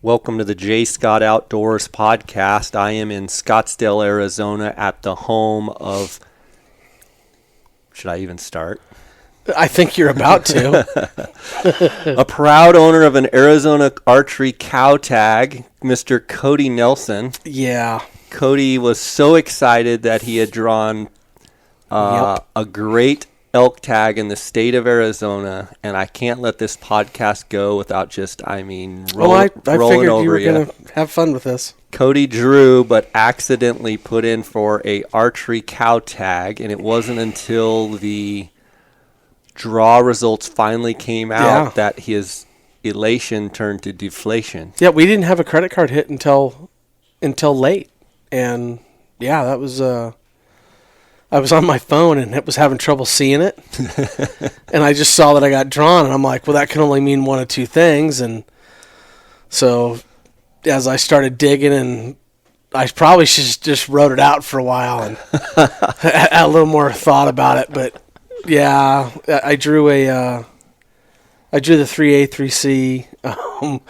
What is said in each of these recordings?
Welcome to the J. Scott Outdoors podcast. I am in Scottsdale, Arizona at the home of... Should I even start? I think you're about to. A proud owner of an Arizona archery cow tag, Mr. Cody Nelson. Yeah. Cody was so excited that he had drawn a great elk tag in the state of Arizona, and I can't let this podcast go without just, rolling I figured over you were going to have fun with this. Cody drew, but accidentally put in for a archery cow tag, and it wasn't until the draw results finally came out that his elation turned to deflation. Yeah, we didn't have a credit card hit until late, and that was. I was on my phone and it was having trouble seeing it, and I just saw that I got drawn, and I'm like, well, that can only mean one of two things, and so as I started digging, and I probably should just wrote it out for a while and had a little more thought about it, but yeah, I drew the 3A, 3C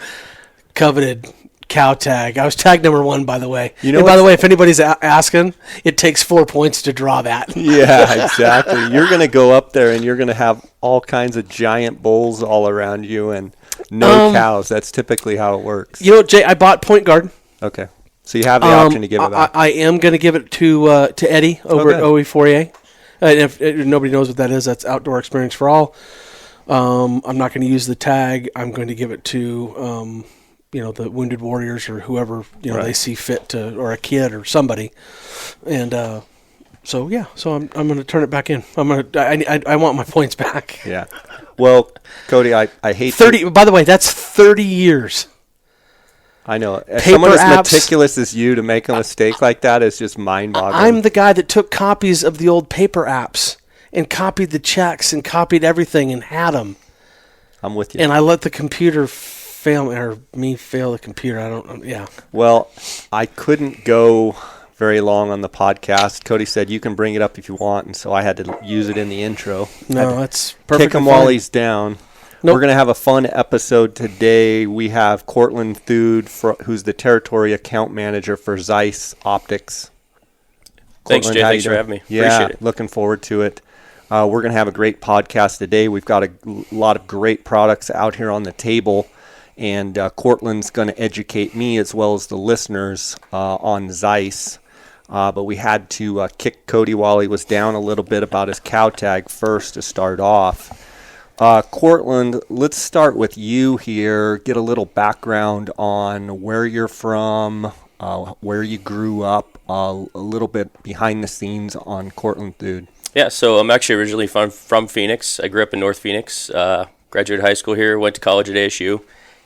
coveted cow tag. I was tag number 1, by the way. By the way, if anybody's asking, it takes 4 points to draw that. Yeah, exactly. You're going to go up there and you're going to have all kinds of giant bulls all around you and no cows. That's typically how it works. You know what, Jay? I bought point guard. Okay. So you have the option to give it back. I am going to give it to Eddie over at OE4A. And if nobody knows what that is, that's Outdoor Experience for All. I'm not going to use the tag. I'm going to give it to the Wounded Warriors or whoever they see fit to, or a kid or somebody. And so I'm going to turn it back in. I want my points back. Yeah. Well, Cody, I hate 30. By the way, that's 30 years. I know. As someone as meticulous as you to make a mistake like that is just mind-boggling. I'm the guy that took copies of the old paper apps and copied the checks and copied everything and had them. I'm with you. And I let the computer fail the computer. Well, I couldn't go very long on the podcast. Cody said you can bring it up if you want, and so I had to use it in the intro. No, that's perfect. Kick him while he's down. Nope. We're going to have a fun episode today. We have Cortland Thude, who's the territory account manager for Zeiss Optics. Thanks, Jay. Thanks for having me. Yeah, appreciate it. Looking forward to it. We're going to have a great podcast today. We've got a lot of great products out here on the table, and Cortland's going to educate me as well as the listeners on Zeiss. But we had to kick Cody while he was down a little bit about his cow tag first to start off. Cortland, let's start with you here. Get a little background on where you're from, where you grew up, a little bit behind the scenes on Cortland Thude. Yeah, so I'm actually originally from Phoenix. I grew up in North Phoenix, graduated high school here, went to college at ASU.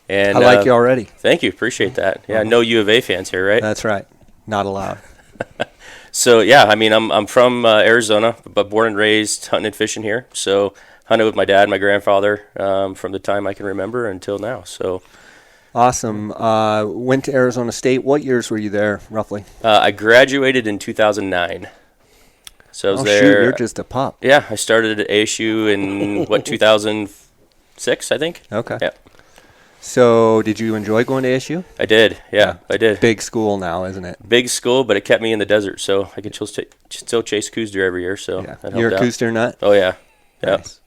And I like you already. Thank you, appreciate that. Yeah, no U of A fans here, right? That's right, not allowed. So yeah, I'm from Arizona, but born and raised hunting and fishing here. So hunted with my dad and my grandfather from the time I can remember until now. So awesome. Went to Arizona State. What years were you there, roughly? I graduated in 2009. So I was there. Shoot, you're just a pup. Yeah, I started at ASU in 2006, I think. Okay. Yeah. So did you enjoy going to ASU? I did. Yeah, I did. Big school now, isn't it? Big school, but it kept me in the desert, so I could still chase coos deer every year. So yeah. You're a coos deer nut? Oh yeah. Nice.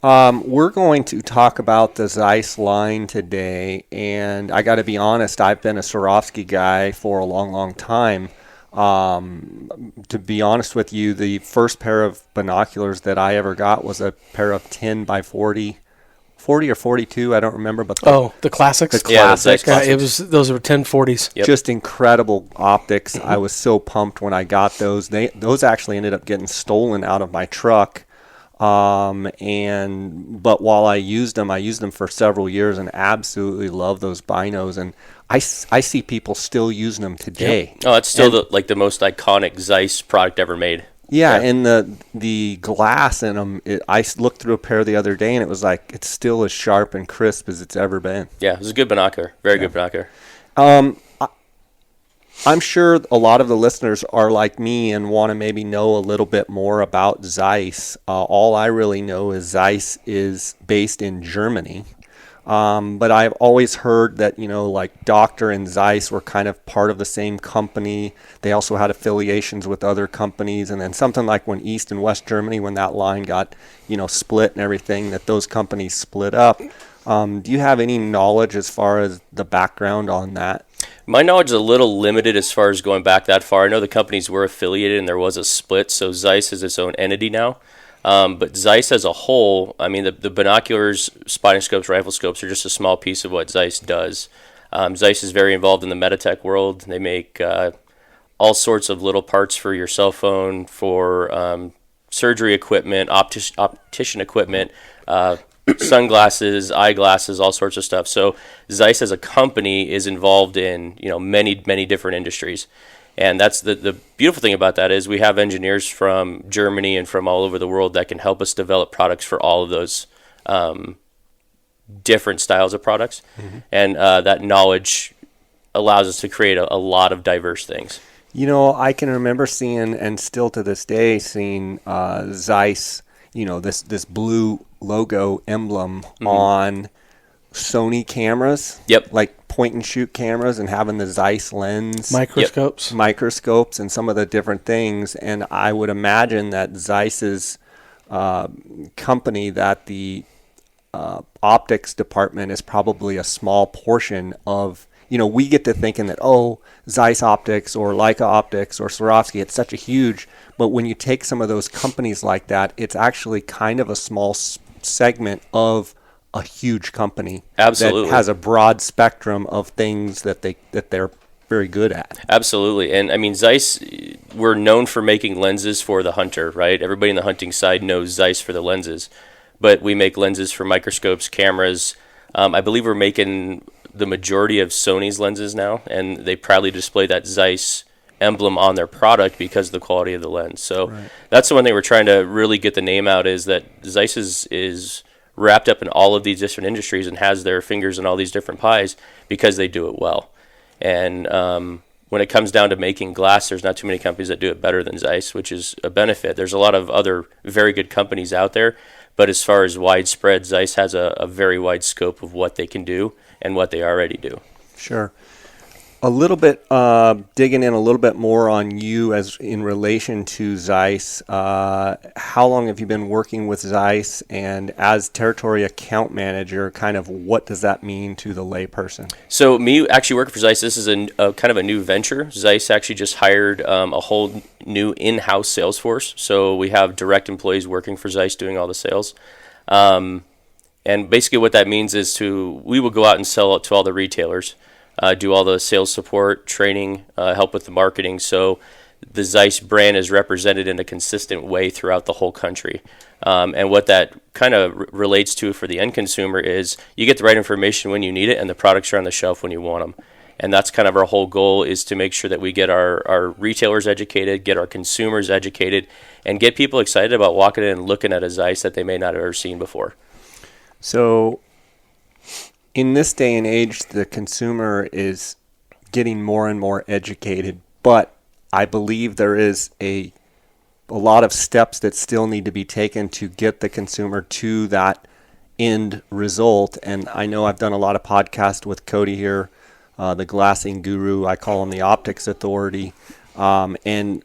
We're going to talk about the Zeiss line today, and I got to be honest, I've been a Swarovski guy for a long, long time. To be honest with you, the first pair of binoculars that I ever got was a pair of 10 by 40 or 42, I don't remember. But the classics? The classics. Yeah, those were 1040s. Yep. Just incredible optics. I was so pumped when I got those. Those actually ended up getting stolen out of my truck. But while I used them for several years and absolutely love those binos, and I see people still using them today. Yep. Oh, it's still the most iconic Zeiss product ever made. Yeah, and the glass in them, I looked through a pair the other day, and it was like it's still as sharp and crisp as it's ever been. Yeah, it was a good binocular. Very good binocular. I'm sure a lot of the listeners are like me and want to maybe know a little bit more about Zeiss. All I really know is Zeiss is based in Germany. But I've always heard that, like Doctor and Zeiss were kind of part of the same company. They also had affiliations with other companies. And then something like when East and West Germany, when that line got, split and everything, that those companies split up. Do you have any knowledge as far as the background on that? My knowledge is a little limited as far as going back that far. I know the companies were affiliated and there was a split, so Zeiss is its own entity now. But Zeiss as a whole, I mean, the binoculars, spotting scopes, rifle scopes are just a small piece of what Zeiss does. Zeiss is very involved in the meditech world. They make all sorts of little parts for your cell phone, for surgery equipment, optician equipment, sunglasses, eyeglasses, all sorts of stuff. So Zeiss as a company is involved in many, many different industries. And that's the beautiful thing about that is we have engineers from Germany and from all over the world that can help us develop products for all of those different styles of products. Mm-hmm. And that knowledge allows us to create a lot of diverse things. I can remember seeing, and still to this day, seeing Zeiss, this blue logo emblem mm-hmm. on Sony cameras. Yep. Like point and shoot cameras, and having the Zeiss lens. Microscopes and some of the different things. And I would imagine that Zeiss's company, that the optics department is probably a small portion of, we get to thinking that, Zeiss Optics or Leica Optics or Swarovski, it's such a huge, but when you take some of those companies like that, it's actually kind of a small segment of a huge company. Absolutely. That has a broad spectrum of things that they're very good at. Absolutely. And I mean, Zeiss, we're known for making lenses for the hunter, right? Everybody in the hunting side knows Zeiss for the lenses, but we make lenses for microscopes, cameras. I believe we're making the majority of Sony's lenses now, and they proudly display that Zeiss emblem on their product because of the quality of the lens. So right. That's the one thing we're trying to really get the name out, is that Zeiss is wrapped up in all of these different industries and has their fingers in all these different pies because they do it well. And when it comes down to making glass, there's not too many companies that do it better than Zeiss, which is a benefit. There's a lot of other very good companies out there, but as far as widespread, Zeiss has a very wide scope of what they can do and what they already do. Sure. A little bit, digging in a little bit more on you as in relation to Zeiss. How long have you been working with Zeiss? And as territory account manager, kind of what does that mean to the layperson? So me actually working for Zeiss, this is a kind of a new venture. Zeiss actually just hired a whole new in-house sales force. So we have direct employees working for Zeiss doing all the sales. And basically what that means is we will go out and sell it to all the retailers. Do all the sales support, training, help with the marketing. So the Zeiss brand is represented in a consistent way throughout the whole country. And what that kind of relates to for the end consumer is you get the right information when you need it, and the products are on the shelf when you want them. And that's kind of our whole goal, is to make sure that we get our retailers educated, get our consumers educated, and get people excited about walking in and looking at a Zeiss that they may not have ever seen before. So in this day and age, the consumer is getting more and more educated, but I believe there is a lot of steps that still need to be taken to get the consumer to that end result. And I know I've done a lot of podcasts with Cody here, the glassing guru. I call him the optics authority. And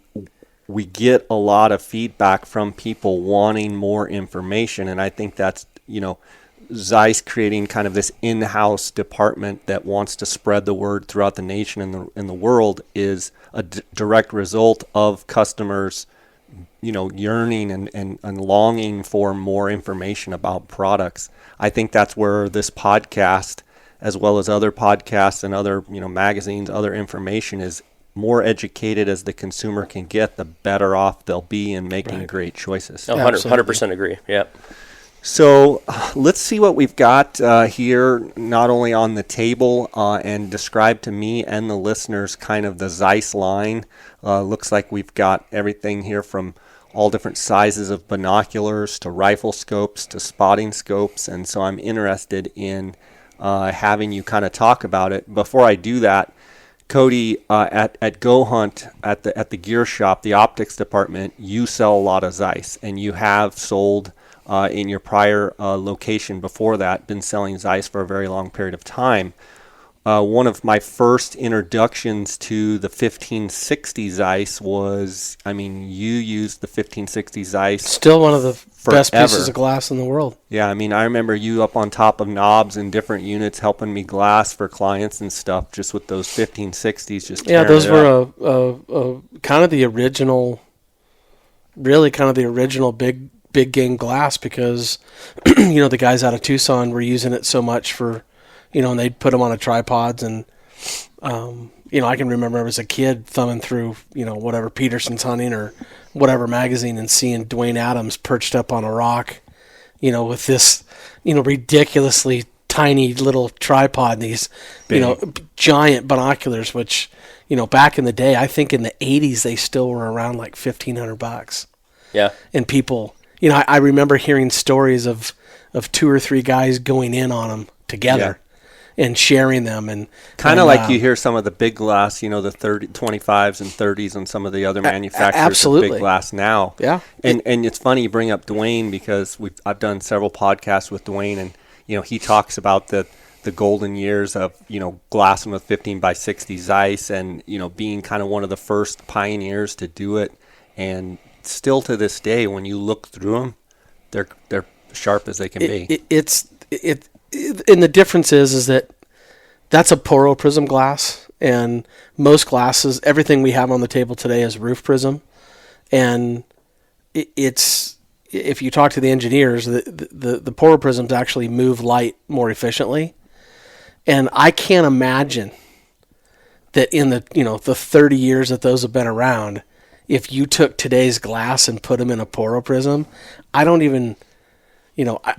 we get a lot of feedback from people wanting more information. And I think that's, Zeiss creating kind of this in-house department that wants to spread the word throughout the nation and the world is a direct result of customers, yearning and longing for more information about products. I think that's where this podcast, as well as other podcasts and other, magazines, other information, is more educated as the consumer can get, the better off they'll be in making great choices. 100% agree. Yeah. So let's see what we've got here, not only on the table, and describe to me and the listeners kind of the Zeiss line. Looks like we've got everything here from all different sizes of binoculars to rifle scopes to spotting scopes. And so I'm interested in having you kind of talk about it. Before I do that, Cody, at Go Hunt, at the gear shop, the optics department, you sell a lot of Zeiss, and you have sold in your prior location before that, been selling Zeiss for a very long period of time. One of my first introductions to the 1560 Zeiss was, I mean, you used the 1560 Zeiss. Still one of the best forever. pieces of glass in the world. Yeah, I mean, I remember you up on top of knobs in different units helping me glass for clients and stuff just with those 1560s. Just Yeah, tearing those it were up. a kind of the original, really kind of the original big game glass because, the guys out of Tucson were using it so much for, and they'd put them on a tripods and, I can remember as a kid thumbing through, whatever Peterson's Hunting or whatever magazine and seeing Dwayne Adams perched up on a rock, with this, ridiculously tiny little tripod and these, giant binoculars, which, back in the day, I think in the 80s, they still were around like $1,500. Yeah. And people, I remember hearing stories of 2 or 3 guys going in on them together. And sharing them and kind of like you hear some of the big glass, the 25s and 30s and some of the other manufacturers of big glass now. Yeah. And it's funny you bring up Dwayne because I've done several podcasts with Dwayne and he talks about the golden years of glassing with 15 by 60 Zeiss and being kind of one of the first pioneers to do it, and still to this day when you look through them, they're sharp as they can be. And the difference is that that's a poro prism glass, and most glasses, everything we have on the table today is roof prism, and it's if you talk to the engineers, the poro prisms actually move light more efficiently, and I can't imagine that in the the 30 years that those have been around, if you took today's glass and put them in a poro prism, I don't even.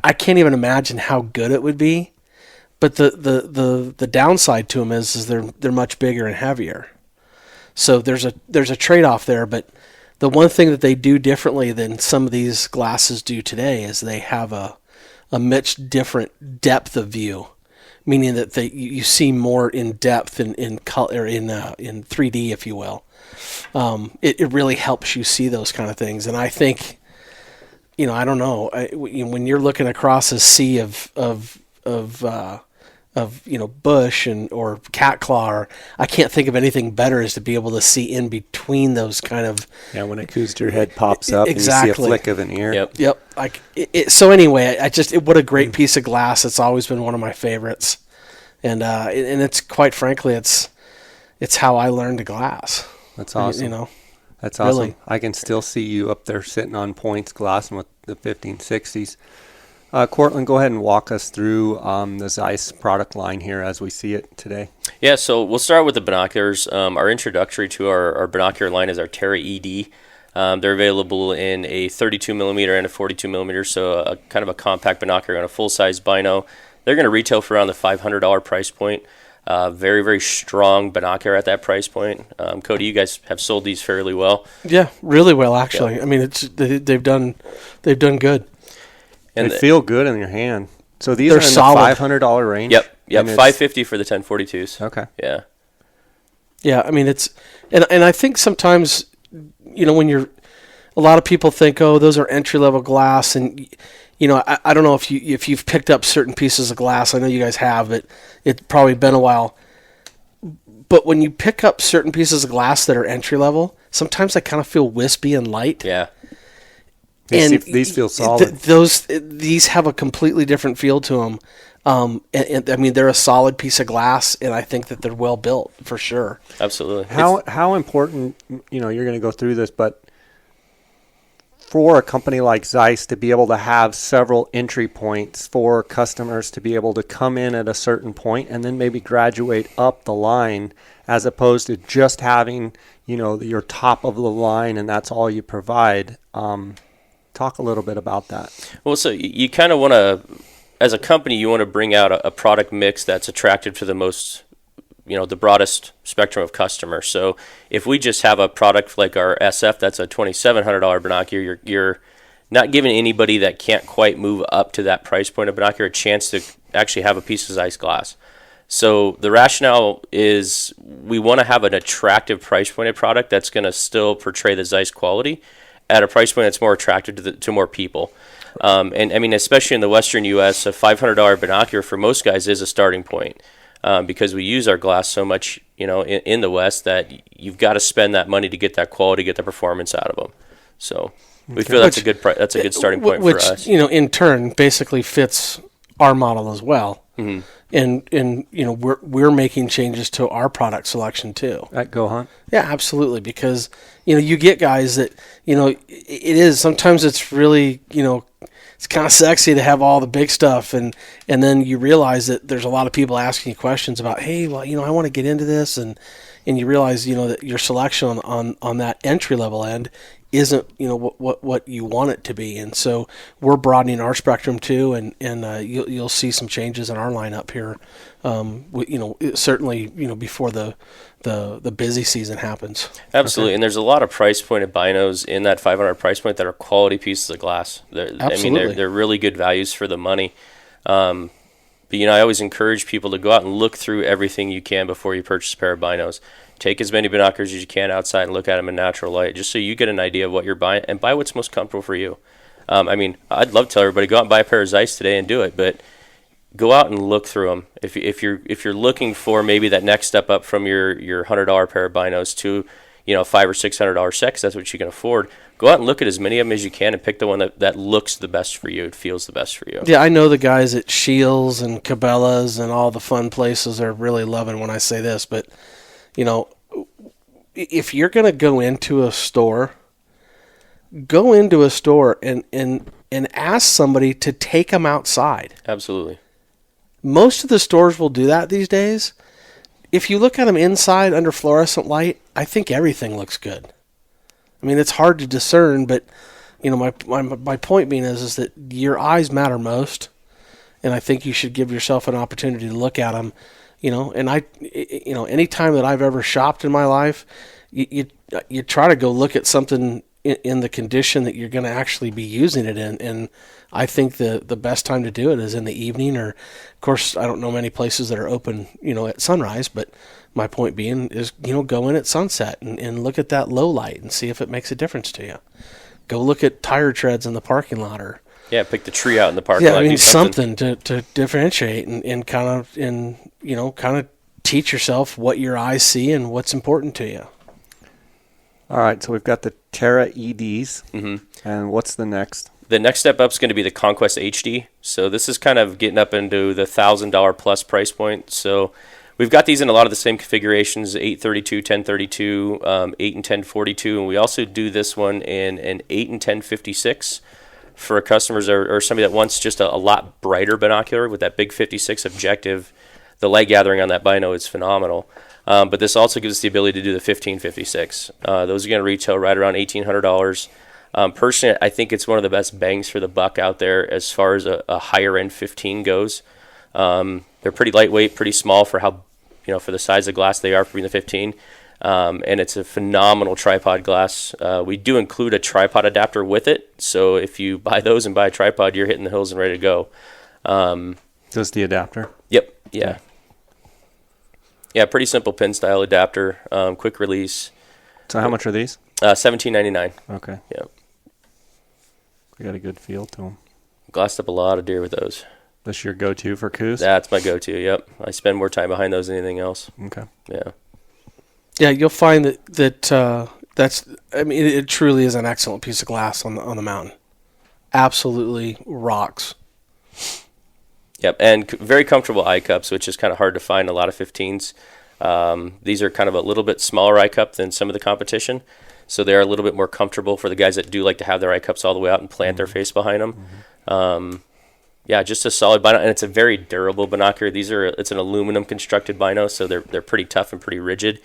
I can't even imagine how good it would be, but the downside to them is they're much bigger and heavier. So there's a trade-off there. But the one thing that they do differently than some of these glasses do today is they have a much different depth of view, meaning that you see more in depth in color in 3D, if you will. It really helps you see those kind of things, and I think. I don't know. When you're looking across a sea of bush or cat claw, I can't think of anything better as to be able to see in between those kind of. Yeah, when a Cooster head pops up exactly. And you see a flick of an ear. Yep. So anyway, what a great piece of glass. It's always been one of my favorites, and it's quite frankly, it's how I learned to glass. That's awesome. That's awesome. Really. I can still see you up there sitting on points glassing with the 1560s. Cortland, go ahead and walk us through the Zeiss product line here as we see it today. Yeah, so we'll start with the binoculars. Our introductory to our binocular line is our Terra ED. They're available in a 32 millimeter and a 42 millimeter, so a kind of a compact binocular on a full-size bino. They're going to retail for around the $500 price point. Very, very strong binocular at that price point. Cody, you guys have sold these fairly well. Yeah, really well, actually. Yeah. I mean, they've done good. And they feel good in your hand. So these are in solid. The $500 range? Yep, $550 for the 1042s. Okay. Yeah. Yeah, I mean, it's and I think sometimes, when a lot of people think, oh, those are entry-level glass, and I don't know if you've picked up certain pieces of glass. I know you guys have, but it's probably been a while. But when you pick up certain pieces of glass that are entry level, sometimes they kind of feel wispy and light. Yeah. These feel solid. These have a completely different feel to them. And I mean, they're a solid piece of glass, and I think that they're well built for sure. Absolutely. How important? You're going to go through this, but for a company like Zeiss to be able to have several entry points for customers to be able to come in at a certain point and then maybe graduate up the line, as opposed to just having your top of the line and that's all you provide. Talk a little bit about that. Well, so you kind of want to, as a company, you want to bring out a product mix that's attractive to the most, the broadest spectrum of customers. So if we just have a product like our SF, that's a $2,700 binocular, you're not giving anybody that can't quite move up to that price point of binocular a chance to actually have a piece of Zeiss glass. So the rationale is we want to have an attractive price pointed product that's going to still portray the Zeiss quality at a price point that's more attractive to more people. And I mean, especially in the Western U.S., a $500 binocular for most guys is a starting point. Because we use our glass so much, in the West, that you've got to spend that money to get that quality, get the performance out of them. So we feel that's a good starting point for us. Which, in turn, basically fits our model as well. Mm-hmm. And we're making changes to our product selection too. At Go Hunt? Yeah, absolutely. Because, you get guys that, it is, sometimes it's really, it's kind of sexy to have all the big stuff, and then you realize that there's a lot of people asking you questions about, hey, well, I want to get into this, and you realize, that your selection on that entry level end isn't, what you want it to be, and so we're broadening our spectrum too, and you'll see some changes in our lineup here, certainly, before the busy season happens. Absolutely, okay. And there's a lot of price pointed binos in that $500 price point that are quality pieces of glass. Absolutely. They're really good values for the money. But I always encourage people to go out and look through everything you can before you purchase a pair of binos. Take as many binoculars as you can outside and look at them in natural light, just so you get an idea of what you're buying, and buy what's most comfortable for you. I'd love to tell everybody, go out and buy a pair of Zeiss today and do it, but go out and look through them. If you're looking for maybe that next step up from your $100 pair of binos to $500 or $600 set, 'cause that's what you can afford, go out and look at as many of them as you can and pick the one that looks the best for you, it feels the best for you. Yeah, I know the guys at Shields and Cabela's and all the fun places are really loving when I say this, but if you're going to go into a store and ask somebody to take them outside. Absolutely. Most of the stores will do that these days. If you look at them inside under fluorescent light, I think everything looks good. It's hard to discern, but my point being is that your eyes matter most, and I think you should give yourself an opportunity to look at them. And any time that I've ever shopped in my life, you try to go look at something in the condition that you're going to actually be using it in, and I think the best time to do it is in the evening, or of course I don't know many places that are open at sunrise, but my point being is go in at sunset and look at that low light and see if it makes a difference to you. Go look at tire treads in the parking lot, or pick the tree out in the parking lot. Yeah, something to differentiate and kind of teach yourself what your eyes see and what's important to you. All right, so we've got the Terra EDs, and what's the next? The next step up is going to be the Conquest HD. So this is kind of getting up into the $1,000 plus price point. So we've got these in a lot of the same configurations: 832, 1032, 8 and 1042, and we also do this one in an 8 and 1056 for customers or somebody that wants just a lot brighter binocular with that big 56 objective. The light gathering on that bino is phenomenal. But this also gives us the ability to do the 1556. Those are going to retail right around $1,800. Personally, I think it's one of the best bangs for the buck out there as far as a higher end 15 goes. They're pretty lightweight, pretty small for how for the size of glass they are for being the 15. And it's a phenomenal tripod glass. We do include a tripod adapter with it, so if you buy those and buy a tripod, you're hitting the hills and ready to go. Just the adapter? Yep. Yeah. Yeah, pretty simple pin style adapter, quick release. So how much are these? $17.99. Okay. Yeah. We got a good feel to them. Glassed up a lot of deer with those. This your go-to for coos? That's my go-to. Yep. I spend more time behind those than anything else. Okay. Yeah. Yeah, you'll find that that's. It truly is an excellent piece of glass on the mountain. Absolutely rocks. Yep, and very comfortable eye cups, which is kind of hard to find in a lot of 15s. These are kind of a little bit smaller eye cup than some of the competition, so they're a little bit more comfortable for the guys that do like to have their eye cups all the way out and plant their face behind them. Yeah, just a solid bino, and it's a very durable binocular. It's an aluminum constructed bino, so they're pretty tough and pretty rigid.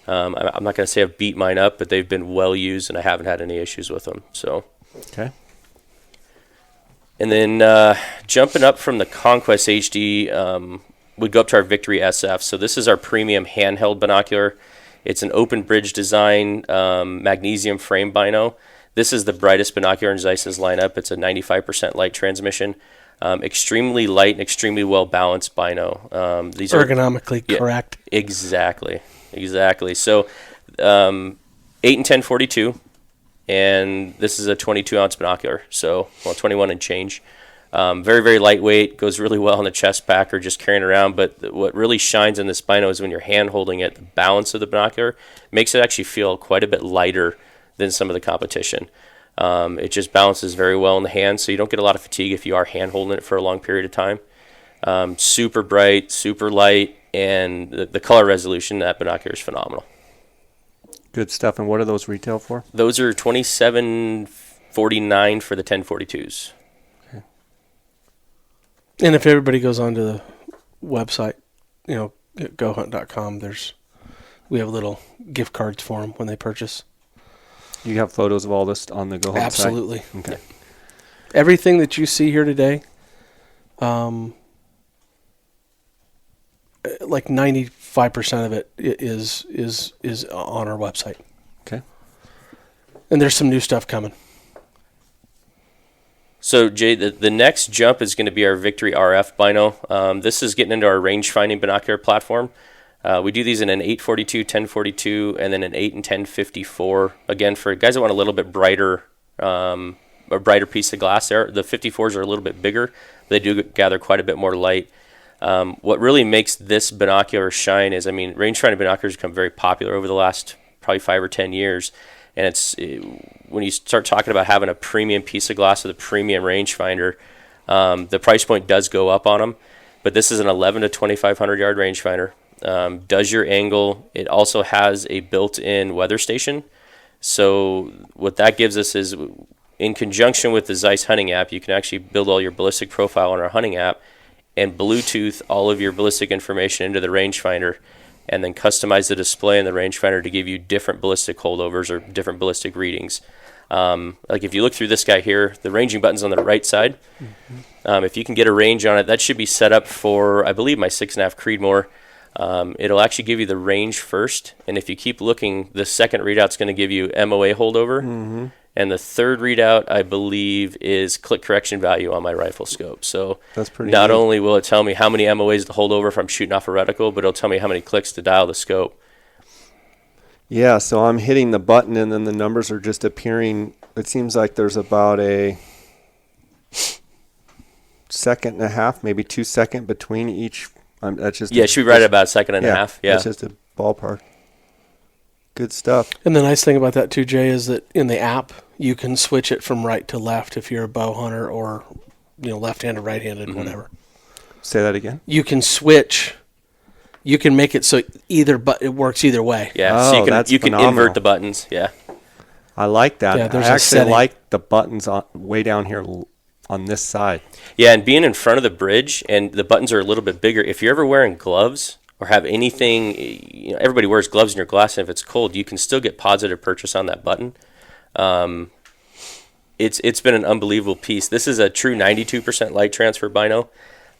I'm not going to say I've beat mine up, but they've been well used, and I haven't had any issues with them. So. Okay. And then jumping up from the Conquest HD, we'd go up to our Victory SF. So this is our premium handheld binocular. It's an open bridge design, magnesium frame bino. This is the brightest binocular in Zeiss's lineup. It's a 95% light transmission. Extremely light and extremely well balanced bino. These ergonomically correct. Exactly. So 8 and 1042. and this is a 22-ounce binocular, so 21 and change. Very, very lightweight, goes really well on the chest pack or just carrying around, but what really shines in this Bino is when you're hand holding it, the balance of the binocular makes it actually feel quite a bit lighter than some of the competition. It just balances very well in the hand, so you don't get a lot of fatigue if you are hand holding it for a long period of time. Super bright, super light, and the color resolution in that binocular is phenomenal. Good stuff. And what are those retail for? Those are $27.49 for the 1042s. And if everybody goes onto the website, gohunt.com, we have little gift cards for them when they purchase. You have photos of all this on the Go Hunt site? Absolutely. Okay. Yeah. Everything that you see here today, like 95% of it is on our website. Okay. And there's some new stuff coming. So, Jay, the next jump is going to be our Victory RF Bino. This is getting into our range-finding binocular platform. We do these in an 842, 1042, and then an 8 and 1054. Again, for guys that want a little bit brighter, a brighter piece of glass there. The 54s are a little bit bigger. They do gather quite a bit more light. What really makes this binocular shine is, range-finding binoculars become very popular over the last probably 5 or 10 years. And when you start talking about having a premium piece of glass with a premium rangefinder, the price point does go up on them. But this is an 11 to 2,500 yard rangefinder. Does your angle. It also has a built-in weather station. So what that gives us is, in conjunction with the Zeiss hunting app, you can actually build all your ballistic profile on our hunting app and Bluetooth all of your ballistic information into the rangefinder, and then customize the display in the rangefinder to give you different ballistic holdovers or different ballistic readings. Like if you look through this guy here, the ranging button's on the right side. Mm-hmm. If you can get a range on it, that should be set up for, I believe, my 6.5 Creedmoor. It'll actually give you the range first, and if you keep looking, the second readout's going to give you MOA holdover, mm-hmm. and the third readout, I believe, is click correction value on my rifle scope. So that's pretty not neat. only will it tell me how many MOAs to hold over if I'm shooting off a reticle, but it'll tell me how many clicks to dial the scope. Yeah, so I'm hitting the button, and then the numbers are just appearing. It seems like there's about a second and a half, maybe 2 seconds between each. That's just it should be right at about a second and a half. Yeah, that's just a ballpark. Good stuff. And the nice thing about that too, Jay, is that in the app you can switch it from right to left if you're a bow hunter or left-handed, right-handed, mm-hmm. whatever. Say that again. You can switch. You can make it so it works either way. Yeah, so you can invert the buttons. Yeah, I like that. Yeah, I actually like the buttons way down here on this side. Yeah, and being in front of the bridge and the buttons are a little bit bigger. If you're ever wearing gloves or have anything, everybody wears gloves in your glass, and if it's cold, you can still get positive purchase on that button. It's been an unbelievable piece. This is a true 92% light transfer Bino.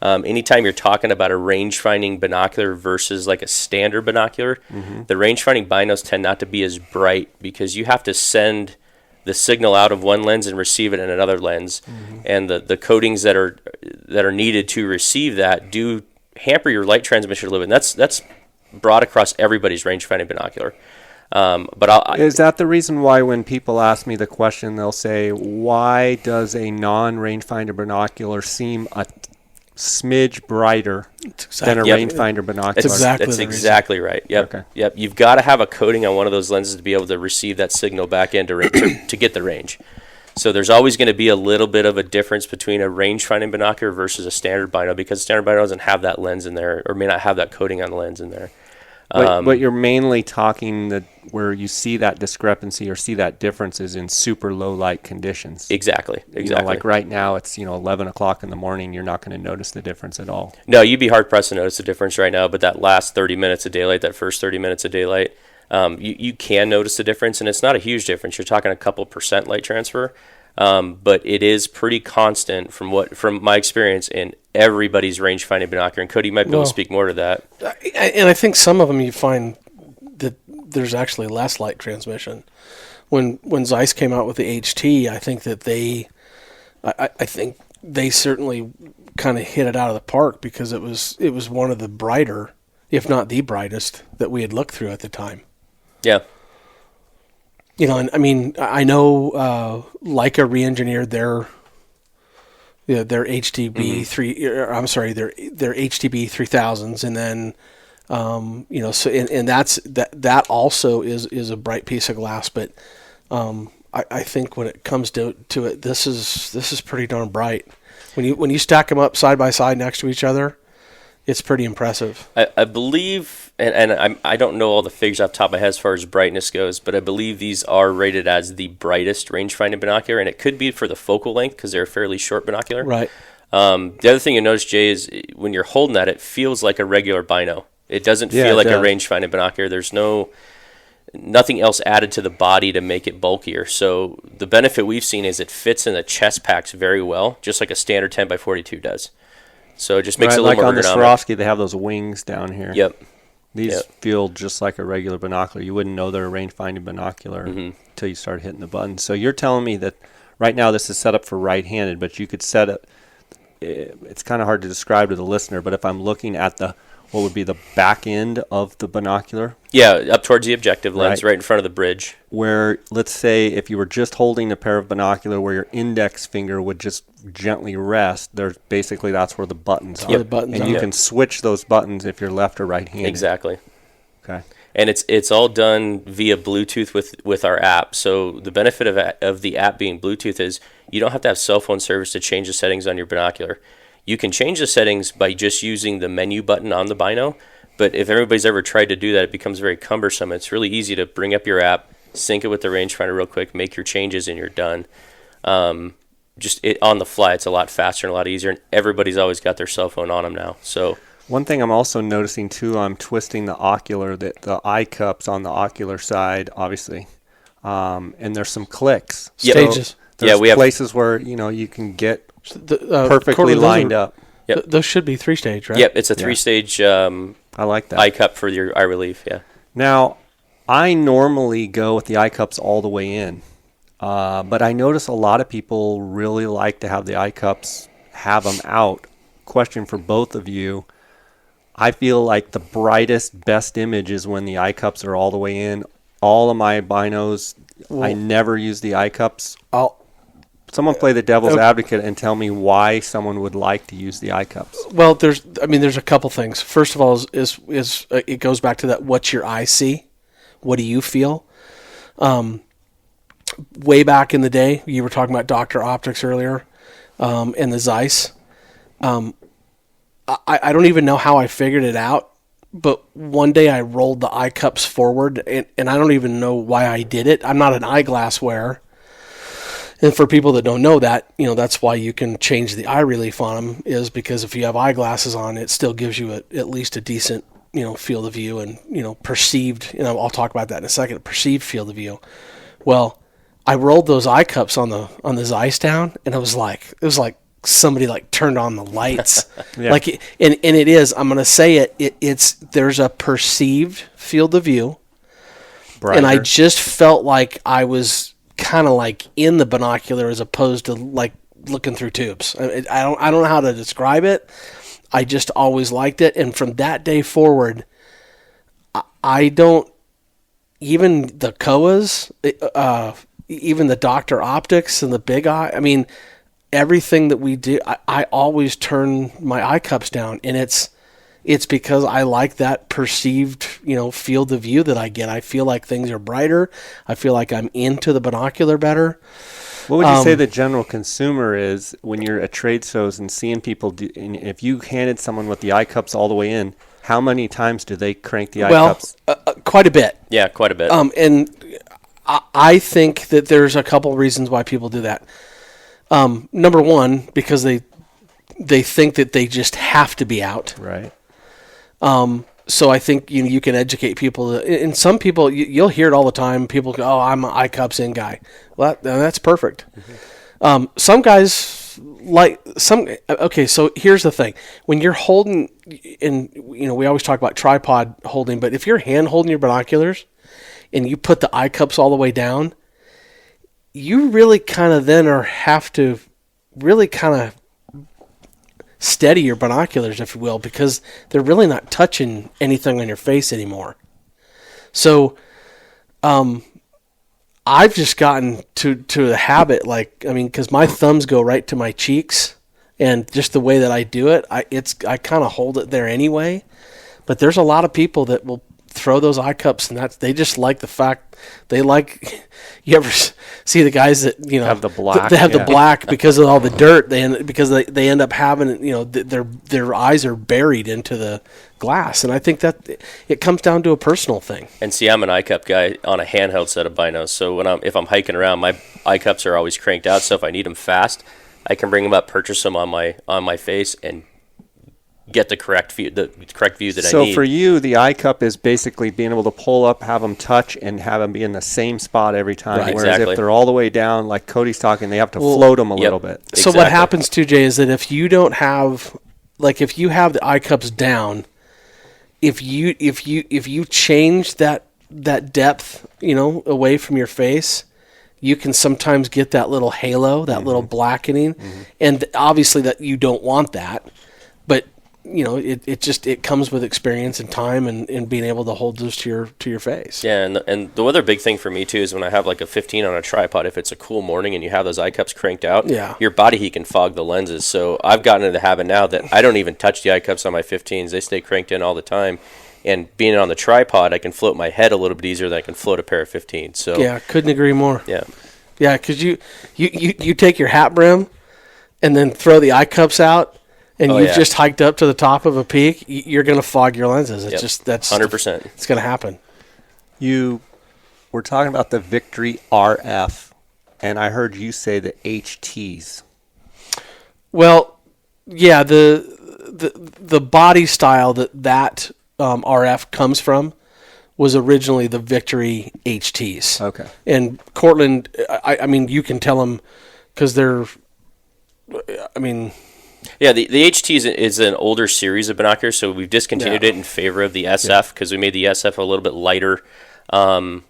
Anytime you're talking about a range-finding binocular versus like a standard binocular, mm-hmm. the range-finding binos tend not to be as bright because you have to send the signal out of one lens and receive it in another lens, mm-hmm. and the coatings that are needed to receive that do hamper your light transmission a little bit. And that's broad across everybody's range-finding binocular. Is that the reason why when people ask me the question, they'll say, why does a non-rangefinder binocular seem a smidge brighter than a rangefinder binocular? That's exactly right. Yep. Okay. Yep. You've got to have a coating on one of those lenses to be able to receive that signal back in to get the range. So there's always going to be a little bit of a difference between a range-finding binocular versus a standard bino, because standard bino doesn't have that lens in there, or may not have that coating on the lens in there. But you're mainly talking that where you see that discrepancy or see that difference is in super low light conditions. Exactly. Like right now, it's 11 o'clock in the morning. You're not going to notice the difference at all. No, you'd be hard pressed to notice the difference right now. But that last 30 minutes of daylight, that first 30 minutes of daylight, you can notice the difference, and it's not a huge difference. You're talking a couple % light transfer. But it is pretty constant from my experience in everybody's range-finding binocular. And Cody, you might be able to speak more to that. And I think some of them you find that there's actually less light transmission. When Zeiss came out with the HT, I think that I think they certainly kind of hit it out of the park, because it was one of the brighter, if not the brightest, that we had looked through at the time. Yeah. And I mean, I know Leica re-engineered their HDB their HDB 3000s, and then so and that also is a bright piece of glass, but I think when it comes to it, this is pretty darn bright. When you stack them up side by side next to each other, it's pretty impressive. I believe, and I don't know all the figures off the top of my head as far as brightness goes, but I believe these are rated as the brightest rangefinding binocular, and it could be for the focal length because they're a fairly short binocular. Right. The other thing you notice, Jay, is when you're holding that, it feels like a regular bino. It doesn't feel like a rangefinding binocular. There's nothing else added to the body to make it bulkier. So the benefit we've seen is it fits in the chest packs very well, just like a standard 10x42 does. So it just makes it a little more ergonomic. Like on the Swarovski, they have those wings down here. Yep. These feel just like a regular binocular. You wouldn't know they're a range-finding binocular until you start hitting the buttons. So you're telling me that right now this is set up for right-handed, but you could set it. It's kind of hard to describe to the listener, but if I'm looking at what would be the back end of the binocular? Yeah, up towards the objective lens, right in front of the bridge. Where, let's say, if you were just holding a pair of binocular where your index finger would just gently rest, that's where the buttons are. Yeah, the buttons and you can switch those buttons if you're left or right-handed. Exactly. Okay. And it's all done via Bluetooth with our app. So the benefit of the app being Bluetooth is you don't have to have cell phone service to change the settings on your binocular. You can change the settings by just using the menu button on the Bino, but if everybody's ever tried to do that, it becomes very cumbersome. It's really easy to bring up your app, sync it with the rangefinder real quick, make your changes, and you're done. Just on the fly, it's a lot faster and a lot easier, and everybody's always got their cell phone on them now. So one thing I'm also noticing too, I'm twisting the eye cups on the ocular side, obviously, and there's some clicks. Stages. So there's places where you can get perfectly lined up. Yep. Those should be 3-stage, right? Yep, it's a 3-stage I like that. eye cup for your eye relief, yeah. Now, I normally go with the eye cups all the way in, but I notice a lot of people really like to have the eye cups, have them out. Question for both of you. I feel like the brightest, best image is when the eye cups are all the way in. All of my binos, I never use the eye cups. Someone play the devil's advocate and tell me why someone would like to use the eye cups. Well, there's a couple things. First of all, is it goes back to that. What's your eye see? What do you feel? Way back in the day, you were talking about Dr. Optics earlier, and the Zeiss. I don't even know how I figured it out, but one day I rolled the eye cups forward, and I don't even know why I did it. I'm not an eyeglass wearer. And for people that don't know that, that's why you can change the eye relief on them, is because if you have eyeglasses on, it still gives you at least a decent, field of view and, perceived, I'll talk about that in a second, perceived field of view. Well, I rolled those eye cups on the Zeiss down, and it was like somebody turned on the lights. Yeah. And it is, I'm going to say there's a perceived field of view. Brighter. And I just felt like I was kind of in the binocular as opposed to looking through tubes. I don't know how to describe it. I just always liked it, and from that day forward, I don't even the Koas, even the Dr. Optics and the Big Eye. I mean, everything that we do, I always turn my eye cups down, and it's because I like that perceived, field of view that I get. I feel like things are brighter. I feel like I'm into the binocular better. What would you say the general consumer is when you're at trade shows and seeing people do, and if you handed someone with the eye cups all the way in, how many times do they crank the eye cups? Quite a bit. Yeah, quite a bit. And I think that there's a couple reasons why people do that. Number one, because they think that they just have to be out. Right. So I think you can educate people. And some people, you'll hear it all the time. People go, "Oh, I'm an eye cups in guy." Well, that's perfect. Mm-hmm. Some guys Okay, so here's the thing: when you're holding, and we always talk about tripod holding, but if you're hand holding your binoculars, and you put the eye cups all the way down, you really kind of then have to really kind of steady your binoculars, if you will, because they're really not touching anything on your face anymore. So I've just gotten to the habit, because my thumbs go right to my cheeks, and just the way that I do it, I kind of hold it there anyway. But there's a lot of people that will throw those eye cups, and they just like the fact they like. You ever see the guys that have the black? They have the black because of all the dirt. Because they end up having their eyes are buried into the glass, and I think that it comes down to a personal thing. And see, I'm an eye cup guy on a handheld set of binos, so if I'm hiking around, my eye cups are always cranked out. So if I need them fast, I can bring them up, purchase them on my face, and get the correct view that I need. So for you, the eye cup is basically being able to pull up, have them touch, and have them be in the same spot every time. Right, Whereas exactly. if they're all the way down, like Cody's talking, they have to float them a little bit. So what happens too, Jay, is that if you don't have, if you have the eye cups down, if you change that depth, away from your face, you can sometimes get that little halo, that little blackening, and obviously that you don't want that, but it comes with experience and time and being able to hold those to your face. Yeah, and the other big thing for me too is when I have like a 15 on a tripod, if it's a cool morning and you have those eye cups cranked out, your body heat can fog the lenses. So I've gotten into the habit now that I don't even touch the eye cups on my 15s; they stay cranked in all the time. And being on the tripod, I can float my head a little bit easier than I can float a pair of 15s. So yeah, couldn't agree more. Yeah, because you take your hat brim and then throw the eye cups out. And you've just hiked up to the top of a peak, you're going to fog your lenses. It's that's 100%. It's going to happen. We're talking about the Victory RF, and I heard you say the HTs. Well, yeah, the body style that RF comes from was originally the Victory HTs. Okay. And Cortland, I mean, you can tell them because they're, Yeah, the HT is an older series of binoculars, so we've discontinued it in favor of the SF because we made the SF a little bit lighter. The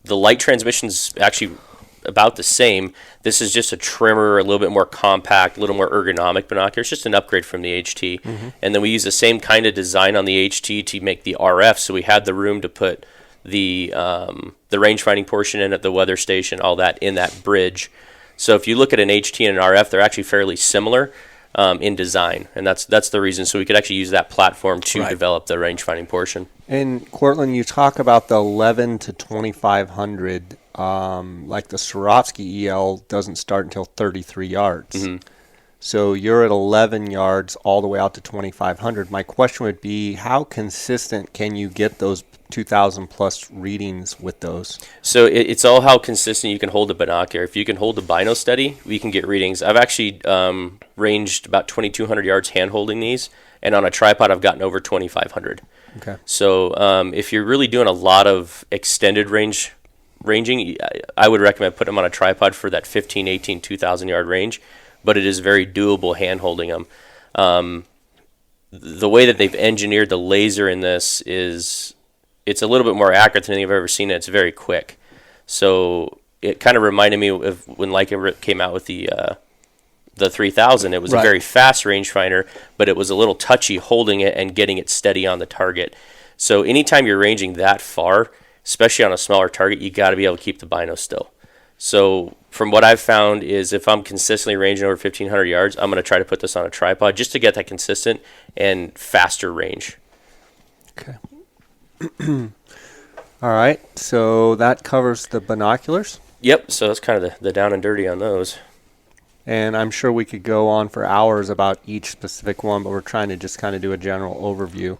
light transmission's actually about the same. This is just a trimmer, a little bit more compact, a little more ergonomic binocular. It's just an upgrade from the HT. And then we use the same kind of design on the HT to make the RF, so we had the room to put the rangefinding portion in at the weather station, all that in that bridge. So if you look at an HT and an RF, they're actually fairly similar in design, and that's the reason. So we could actually use that platform to develop the rangefinding portion. And Cortland, you talk about the 11 to 2500, like the Swarovski EL doesn't start until 33 yards. So you're at 11 yards all the way out to 2500. My question would be, how consistent can you get those 2,000 plus readings with those? So it's all how consistent you can hold the binocular. If you can hold the Bino steady, we can get readings. I've actually ranged about 2,200 yards hand holding these, and on a tripod I've gotten over 2,500. Okay. So if you're really doing a lot of extended ranging, I would recommend putting them on a tripod for that 15, 18, 2,000 yard range, but it is very doable hand holding them. The way that they've engineered the laser in this is it's a little bit more accurate than I've ever seen it. It's very quick. So it kind of reminded me of when Leica came out with the 3000. It was a very fast rangefinder, but it was a little touchy holding it and getting it steady on the target. So anytime you're ranging that far, especially on a smaller target, you got to be able to keep the Bino still. So from what I've found is if I'm consistently ranging over 1,500 yards, I'm going to try to put this on a tripod just to get that consistent and faster range. Okay. All right, so that covers the binoculars. Yep, so that's kind of the down and dirty on those. And I'm sure we could go on for hours about each specific one, but we're trying to just kind of do a general overview.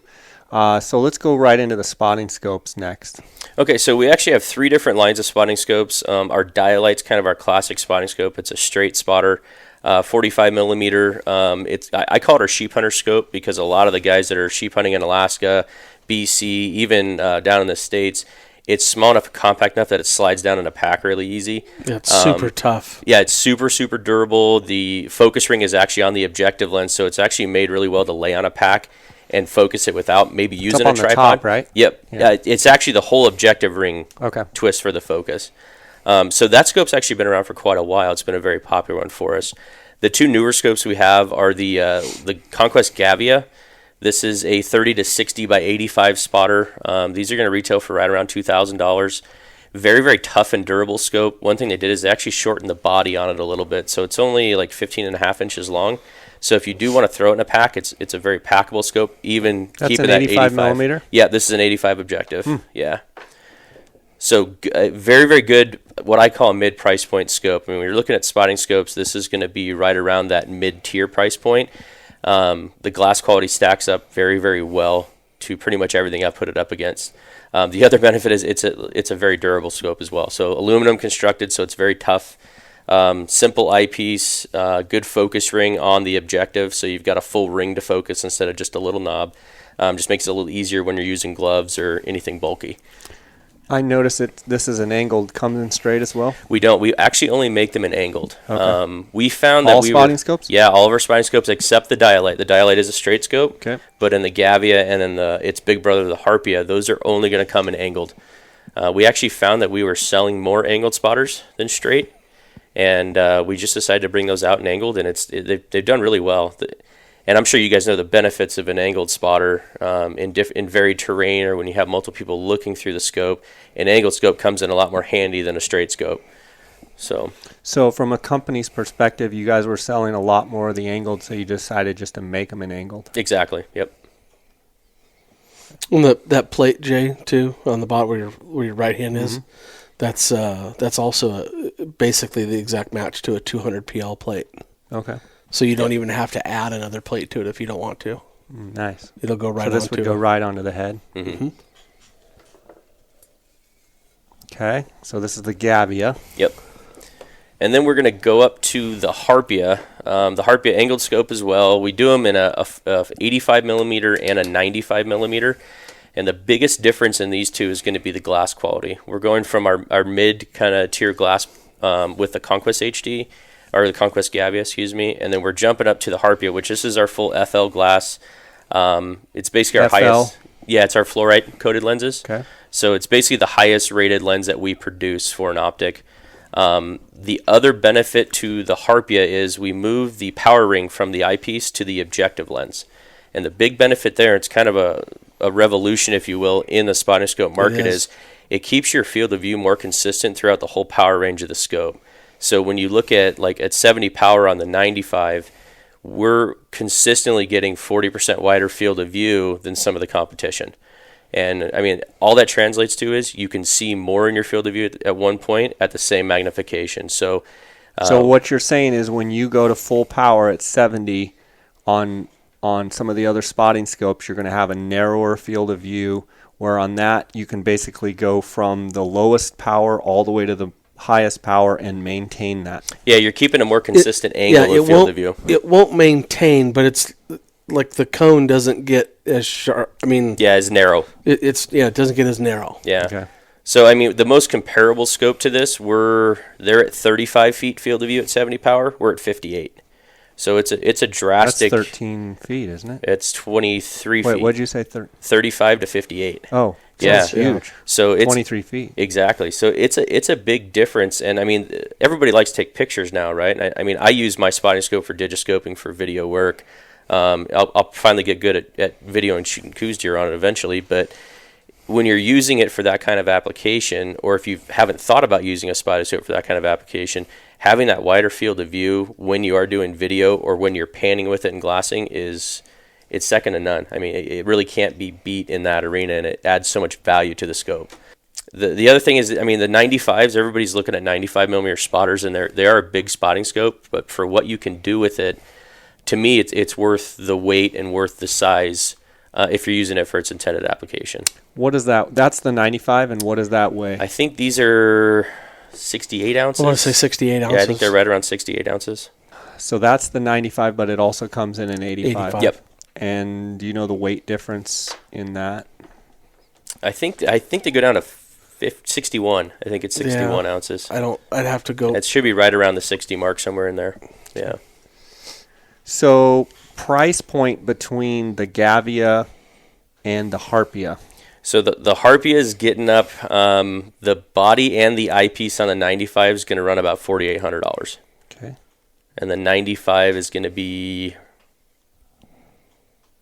So let's go right into the spotting scopes next. Okay, so we actually have 3 different lines of spotting scopes. Our Dialight's kind of our classic spotting scope. It's a straight spotter, 45 millimeter. I call it our sheep hunter scope because a lot of the guys that are sheep hunting in Alaska, BC, even down in the States, it's small enough, compact enough that it slides down in a pack really easy. Yeah, it's super tough. Yeah, it's super, super durable. The focus ring is actually on the objective lens, so it's actually made really well to lay on a pack and focus it without maybe using a tripod. The top, right? Yep. Yeah, it's actually the whole objective ring twist for the focus. So that scope's actually been around for quite a while. It's been a very popular one for us. The 2 newer scopes we have are the Conquest Gavia. This is a 30 to 60 by 85 spotter. These are going to retail for right around $2,000. Very, very tough and durable scope. One thing they did is they actually shortened the body on it a little bit. So it's only like 15.5 inches long. So if you do want to throw it in a pack, it's a very packable scope. Even That's keeping an that 85 millimeter? Yeah, this is an 85 objective. Yeah. So very, very good, what I call a mid-price point scope. I mean, when you're looking at spotting scopes, this is going to be right around that mid-tier price point. The glass quality stacks up very, very well to pretty much everything I've put it up against. The other benefit is it's a very durable scope as well. So aluminum constructed, so it's very tough. Simple eyepiece, good focus ring on the objective, so you've got a full ring to focus instead of just a little knob. Just makes it a little easier when you're using gloves or anything bulky. I noticed this is an angled, comes in straight as well. We don't. We actually only make them in angled. Okay. We found all that spotting scopes? Yeah, all of our spotting scopes except the dialite. The dialite is a straight scope. Okay. But in the Gavia and in its big brother, the Harpia, those are only going to come in angled. We actually found that we were selling more angled spotters than straight, and we just decided to bring those out in angled, and they've done really well. And I'm sure you guys know the benefits of an angled spotter in varied terrain, or when you have multiple people looking through the scope. An angled scope comes in a lot more handy than a straight scope. So from a company's perspective, you guys were selling a lot more of the angled, so you decided just to make them in angled. Exactly. Yep. And that plate, Jay, too, on the bottom where your right hand is, that's also basically the exact match to a 200 PL plate. Okay. So you don't even have to add another plate to it if you don't want to. Nice. It'll go right onto. So this onto would go right onto the head. Mm-hmm. Okay. So this is the Gavia. Yep. And then we're going to go up to the Harpia. The Harpia angled scope as well. We do them in a 85 millimeter and a 95 millimeter. And the biggest difference in these two is going to be the glass quality. We're going from our mid kind of tier glass with the Conquest HD, or the Conquest Gavia, excuse me. And then we're jumping up to the Harpia, which this is our full FL glass. It's basically our FL? highest. Yeah, it's our fluorite coated lenses. Okay. So it's basically the highest rated lens that we produce for an optic. The other benefit to the Harpia is we move the power ring from the eyepiece to the objective lens. And the big benefit there, it's kind of a revolution, if you will, in the spotting scope market, is it keeps your field of view more consistent throughout the whole power range of the scope. So when you look at at 70 power on the 95, we're consistently getting 40% wider field of view than some of the competition. And I mean, all that translates to is you can see more in your field of view at one point at the same magnification. So what you're saying is when you go to full power at 70 on some of the other spotting scopes, you're going to have a narrower field of view, where on that you can basically go from the lowest power all the way to the highest power and maintain that. Yeah, you're keeping a more consistent angle of field of view. It won't maintain, but it's like the cone doesn't get as sharp. I mean, yeah, it's narrow. It doesn't get as narrow. Yeah. Okay. So I mean, the most comparable scope to this, they're at 35 feet field of view at 70 power. We're at 58. So it's a drastic. That's 13 feet, isn't it? It's 23 feet. Wait, what did you say? 35 to 58. Oh, so yeah, it's huge. So it's 23 feet. Exactly. So it's a big difference, and I mean, everybody likes to take pictures now, right? I mean, I use my spotting scope for digiscoping for video work. I'll finally get good at video and shooting coos deer on it eventually, but when you're using it for that kind of application, or if you haven't thought about using a spotting scope for that kind of application, having that wider field of view when you are doing video or when you're panning with it and glassing it's second to none. I mean, it really can't be beat in that arena, and it adds so much value to the scope. The other thing is, I mean, the 95s, everybody's looking at 95 millimeter spotters, and they are a big spotting scope, but for what you can do with it, to me, it's worth the weight and worth the size if you're using it for its intended application. What is that? That's the 95, and what does that weigh? I think these are 68 ounces. I want to say 68 ounces. Yeah, I think they're right around 68 ounces. So that's the 95, but it also comes in an 85. Yep. And do you know the weight difference in that? I think they go down to 61. I think it's 61 ounces. I'd have to go. It should be right around the 60 mark, somewhere in there. Yeah. So price point between the Gavia and the Harpia. So the Harpia is getting up. The body and the eyepiece on the 95 is going to run about $4,800. Okay. And the 95 is going to be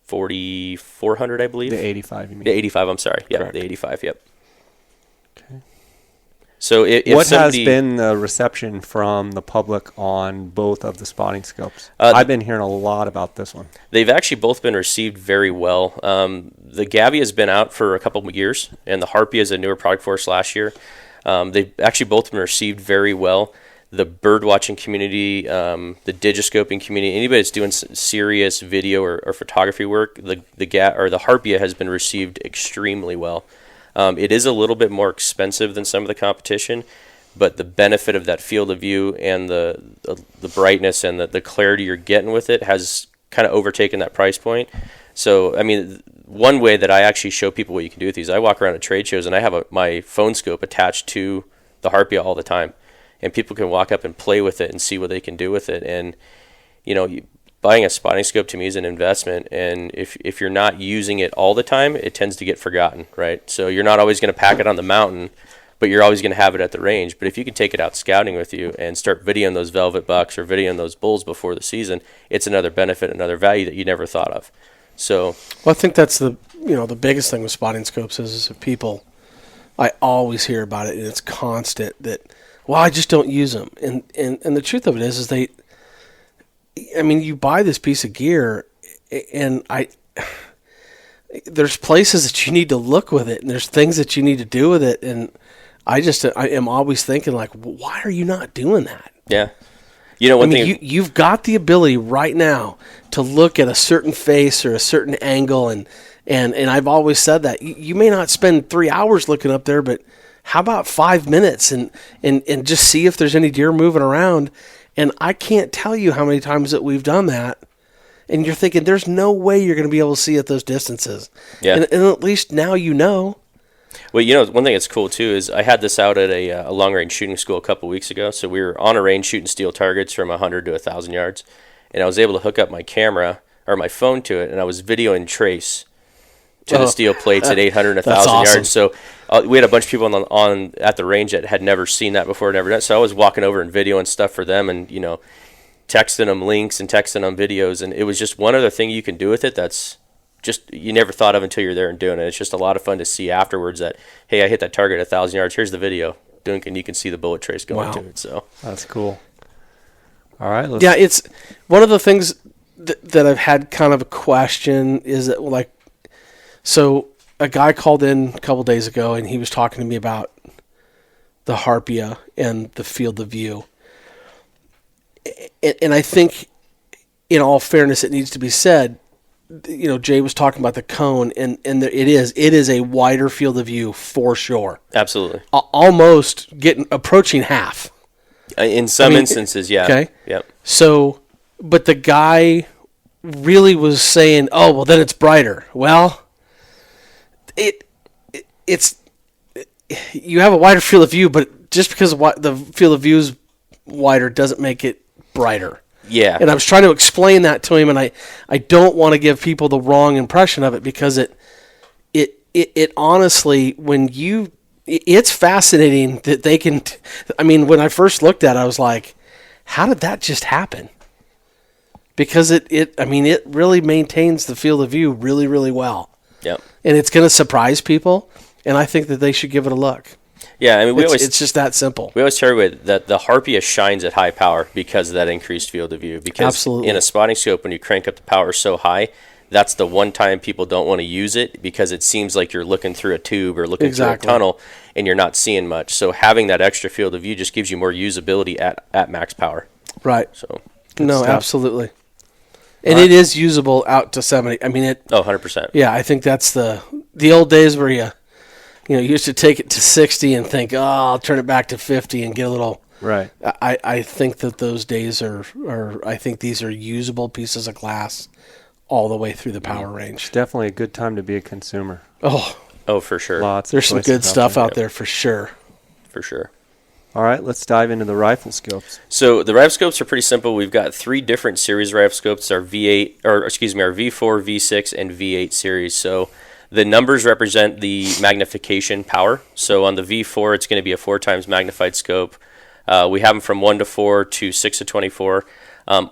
$4,400, I believe. The 85, you mean? The 85, I'm sorry. Yeah, Correct. the 85, yep. Okay. So if What has somebody, been the reception from the public on both of the spotting scopes? I've been hearing a lot about this one. they've actually both been received very well. The Gavi has been out for a couple of years, and the Harpy is a newer product for us last year. They've actually both been received very well. The bird watching community, the digiscoping community, anybody that's doing serious video or photography work, the Harpia has been received extremely well. It is a little bit more expensive than some of the competition, but the benefit of that field of view and the brightness and the clarity you're getting with it has kind of overtaken that price point. So, I mean, one way that I actually show people what you can do with these, I walk around at trade shows and I have my phone scope attached to the Harpia all the time. And people can walk up and play with it and see what they can do with it. And, buying a spotting scope to me is an investment. And if you're not using it all the time, it tends to get forgotten, right? So you're not always going to pack it on the mountain, but you're always going to have it at the range. But if you can take it out scouting with you and start videoing those velvet bucks or videoing those bulls before the season, it's another benefit, another value that you never thought of. So, Well, I think that's the biggest thing with spotting scopes is that people, I always hear about it, and it's constant that, well, I just don't use them. And the truth of it is you buy this piece of gear, and there's places that you need to look with it, and there's things that you need to do with it, and I am always thinking, like, why are you not doing that? yeah. You've got the ability right now to look at a certain face or a certain angle, and I've always said that. You may not spend 3 hours looking up there, but how about 5 minutes and just see if there's any deer moving around? And I can't tell you how many times that we've done that, and you're thinking there's no way you're going to be able to see at those distances. Yeah. And at least now you know. Well, one thing that's cool, too, is I had this out at a long-range shooting school a couple weeks ago. So we were on a range shooting steel targets from 100 to 1,000 yards. And I was able to hook up my camera or my phone to it, and I was videoing trace to the steel plates at 800 and 1,000 awesome. yards. So we had a bunch of people on at the range that had never seen that before, never done. So I was walking over and videoing stuff for them and, texting them links and texting them videos. And it was just one other thing you can do with it that's just you never thought of until you're there and doing it. It's just a lot of fun to see afterwards that, hey, I hit that target at 1,000 yards. Here's the video. And you can see the bullet trace going to it. So That's cool. All right. Yeah, it's one of the things that I've had kind of a question is that, so a guy called in a couple days ago and he was talking to me about the Harpia and the field of view. And I think, in all fairness, it needs to be said, Jay was talking about the cone, and it is a wider field of view for sure. absolutely. Almost approaching half. In some instances, yeah. Okay. Yep. So, but the guy really was saying, "Oh, well, then it's brighter." Well, it's you have a wider field of view, but just because the field of view is wider doesn't make it brighter. Yeah. And I was trying to explain that to him, and I don't want to give people the wrong impression of it because it honestly, it's fascinating that they can. When I first looked at it, I was like, how did that just happen? Because it really maintains the field of view really, really well. Yep. And it's going to surprise people, and I think that they should give it a look. Yeah, it's just that simple. We always tell everybody that the Harpia shines at high power because of that increased field of view. Because Absolutely. In a spotting scope, when you crank up the power so high, that's the one time people don't want to use it because it seems like you're looking through a tube or looking through a tunnel and you're not seeing much. So having that extra field of view just gives you more usability at max power. Right. So no, stuff. Absolutely. And it is usable out to 70. 100%. Yeah, I think that's the old days where you used to take it to 60 and think, I'll turn it back to 50 and get a little. Right. I think that those days are I think these are usable pieces of glass all the way through the power range. It's definitely a good time to be a consumer. Oh, for sure. There's some good stuff out there for sure. For sure. All right, let's dive into the rifle scopes. So the rifle scopes are pretty simple. We've got 3 different series rifle scopes: our V4, V6, and V8 series. So the numbers represent the magnification power. So on the V4, it's going to be a 4 times magnified scope. We have them from 1 to 4 to 6 to 24. The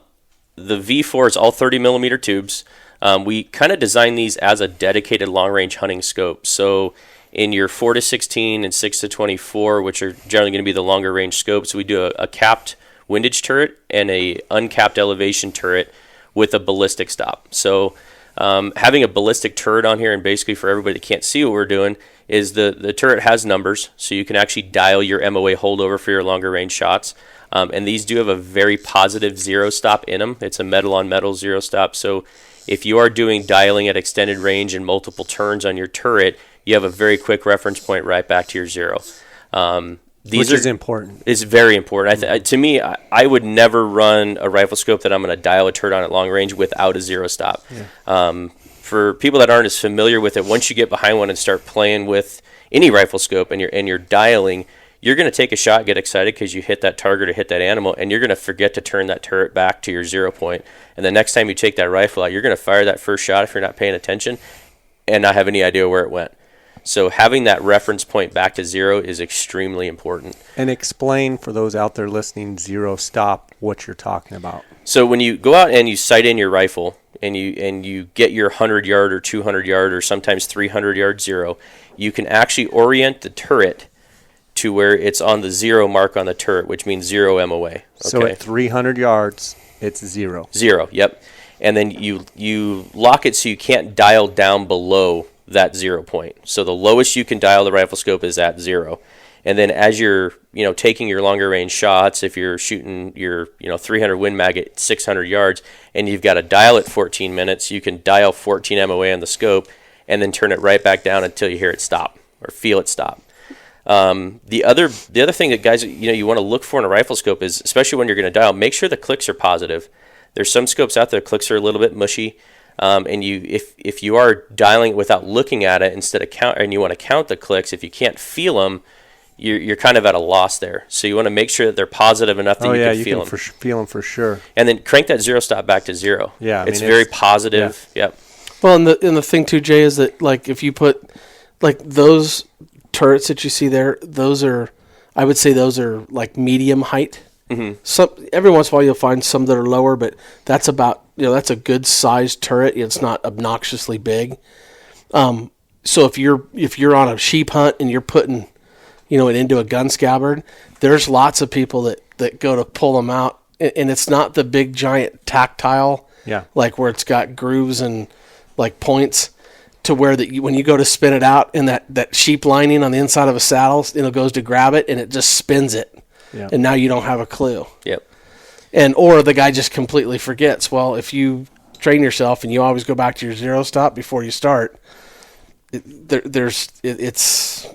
V4 is all 30 millimeter tubes. We kind of designed these as a dedicated long range hunting scope. So In your 4 to 16 and 6 to 24, which are generally going to be the longer range scopes, we do a capped windage turret and a uncapped elevation turret with a ballistic stop. So having a ballistic turret on here, and basically for everybody that can't see what we're doing, is the turret has numbers, so you can actually dial your MOA holdover for your longer range shots. And these do have a very positive zero stop in them. It's a metal on metal zero stop. So if you are doing dialing at extended range and multiple turns on your turret, you have a very quick reference point right back to your zero. Which is important. It's very important. To me, I would never run a rifle scope that I'm going to dial a turret on at long range without a zero stop. Yeah. For people that aren't as familiar with it, once you get behind one and start playing with any rifle scope and you're dialing, you're going to take a shot, get excited because you hit that target or hit that animal, and you're going to forget to turn that turret back to your 0 point. And the next time you take that rifle out, you're going to fire that first shot if you're not paying attention and not have any idea where it went. So having that reference point back to 0 is extremely important. And explain for those out there listening, zero stop, what you're talking about. So when you go out and you sight in your rifle and you get your 100-yard or 200-yard or sometimes 300-yard 0, you can actually orient the turret to where it's on the 0 mark on the turret, which means 0 MOA. Okay? So at 300 yards, it's 0. 0, yep. And then you lock it so you can't dial down below that 0 point. So the lowest you can dial the rifle scope is at 0. And then as you're taking your longer range shots, if you're shooting your 300 Win Mag at 600 yards and you've got to dial at 14 minutes, you can dial 14 MOA on the scope and then turn it right back down until you hear it stop or feel it stop. The other thing that guys you want to look for in a rifle scope is, especially when you're going to dial, make sure the clicks are positive. There's some scopes out there, clicks are a little bit mushy. And if you are dialing it without looking at it instead of count, and you want to count the clicks, if you can't feel them, you're kind of at a loss there. So you want to make sure that they're positive enough that you can feel them. Feel them for sure. And then crank that zero stop back to 0. Yeah, it's very positive. Yeah. Yep. Well, and the thing too, Jay, is that like if you put like those turrets that you see there, I would say those are like medium height. Mm-hmm. Some every once in a while you'll find some that are lower, but that's about that's a good sized turret. It's not obnoxiously big. So if you're on a sheep hunt and you're putting it into a gun scabbard, there's lots of people that go to pull them out, and it's not the big giant tactile, like where it's got grooves and like points, to where when you go to spin it out and that sheep lining on the inside of a saddle, goes to grab it and it just spins it. Yep. And now you don't have a clue. Yep. Or the guy just completely forgets. Well, if you train yourself and you always go back to your 0 stop before you start, it's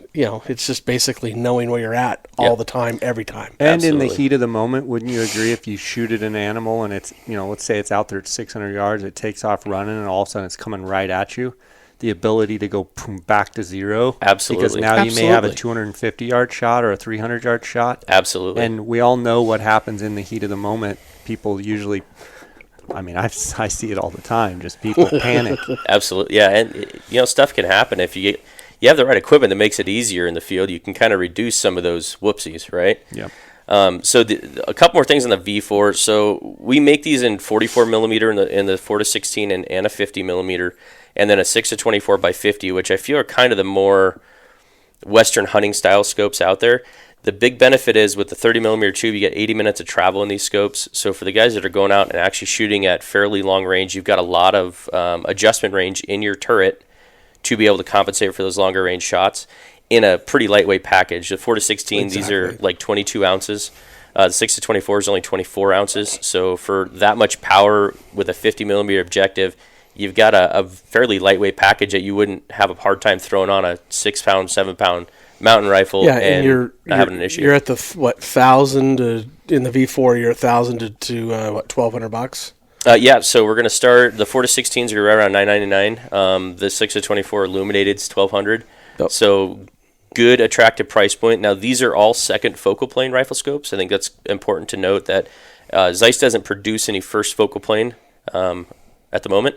just basically knowing where you're at all the time, every time. And Absolutely. In the heat of the moment, wouldn't you agree, if you shoot at an animal and it's, let's say it's out there at 600 yards, it takes off running and all of a sudden it's coming right at you, the ability to go back to 0. Absolutely. Because now you may have a 250-yard shot or a 300-yard shot. Absolutely. And we all know what happens in the heat of the moment. People usually, I see it all the time, just people panic. Absolutely. Yeah, and stuff can happen if you have the right equipment that makes it easier in the field. You can kind of reduce some of those whoopsies, right? Yeah. So a couple more things on the V4. So we make these in 44 millimeter in the 4 to 16 and a 50 millimeter, and then a 6 to 24 by 50, which I feel are kind of the more Western hunting style scopes out there. The big benefit is with the 30 millimeter tube, you get 80 minutes of travel in these scopes. So for the guys that are going out and actually shooting at fairly long range, you've got a lot of adjustment range in your turret to be able to compensate for those longer range shots in a pretty lightweight package. The 4 to 16, These are like 22 ounces. The 6 to 24 is only 24 ounces. So for that much power with a 50 millimeter objective, you've got a fairly lightweight package that you wouldn't have a hard time throwing on a 6-pound, 7-pound mountain rifle and you're not having an issue. You're at the 1,000 in the V4. You're 1,000 to $1,200. Yeah, so we're going to start, the 4 to 16s are right around $999. The 6 to 24 illuminated is $1,200. Yep. So good, attractive price point. Now, these are all second focal plane rifle scopes. I think that's important to note that Zeiss doesn't produce any first focal plane at the moment.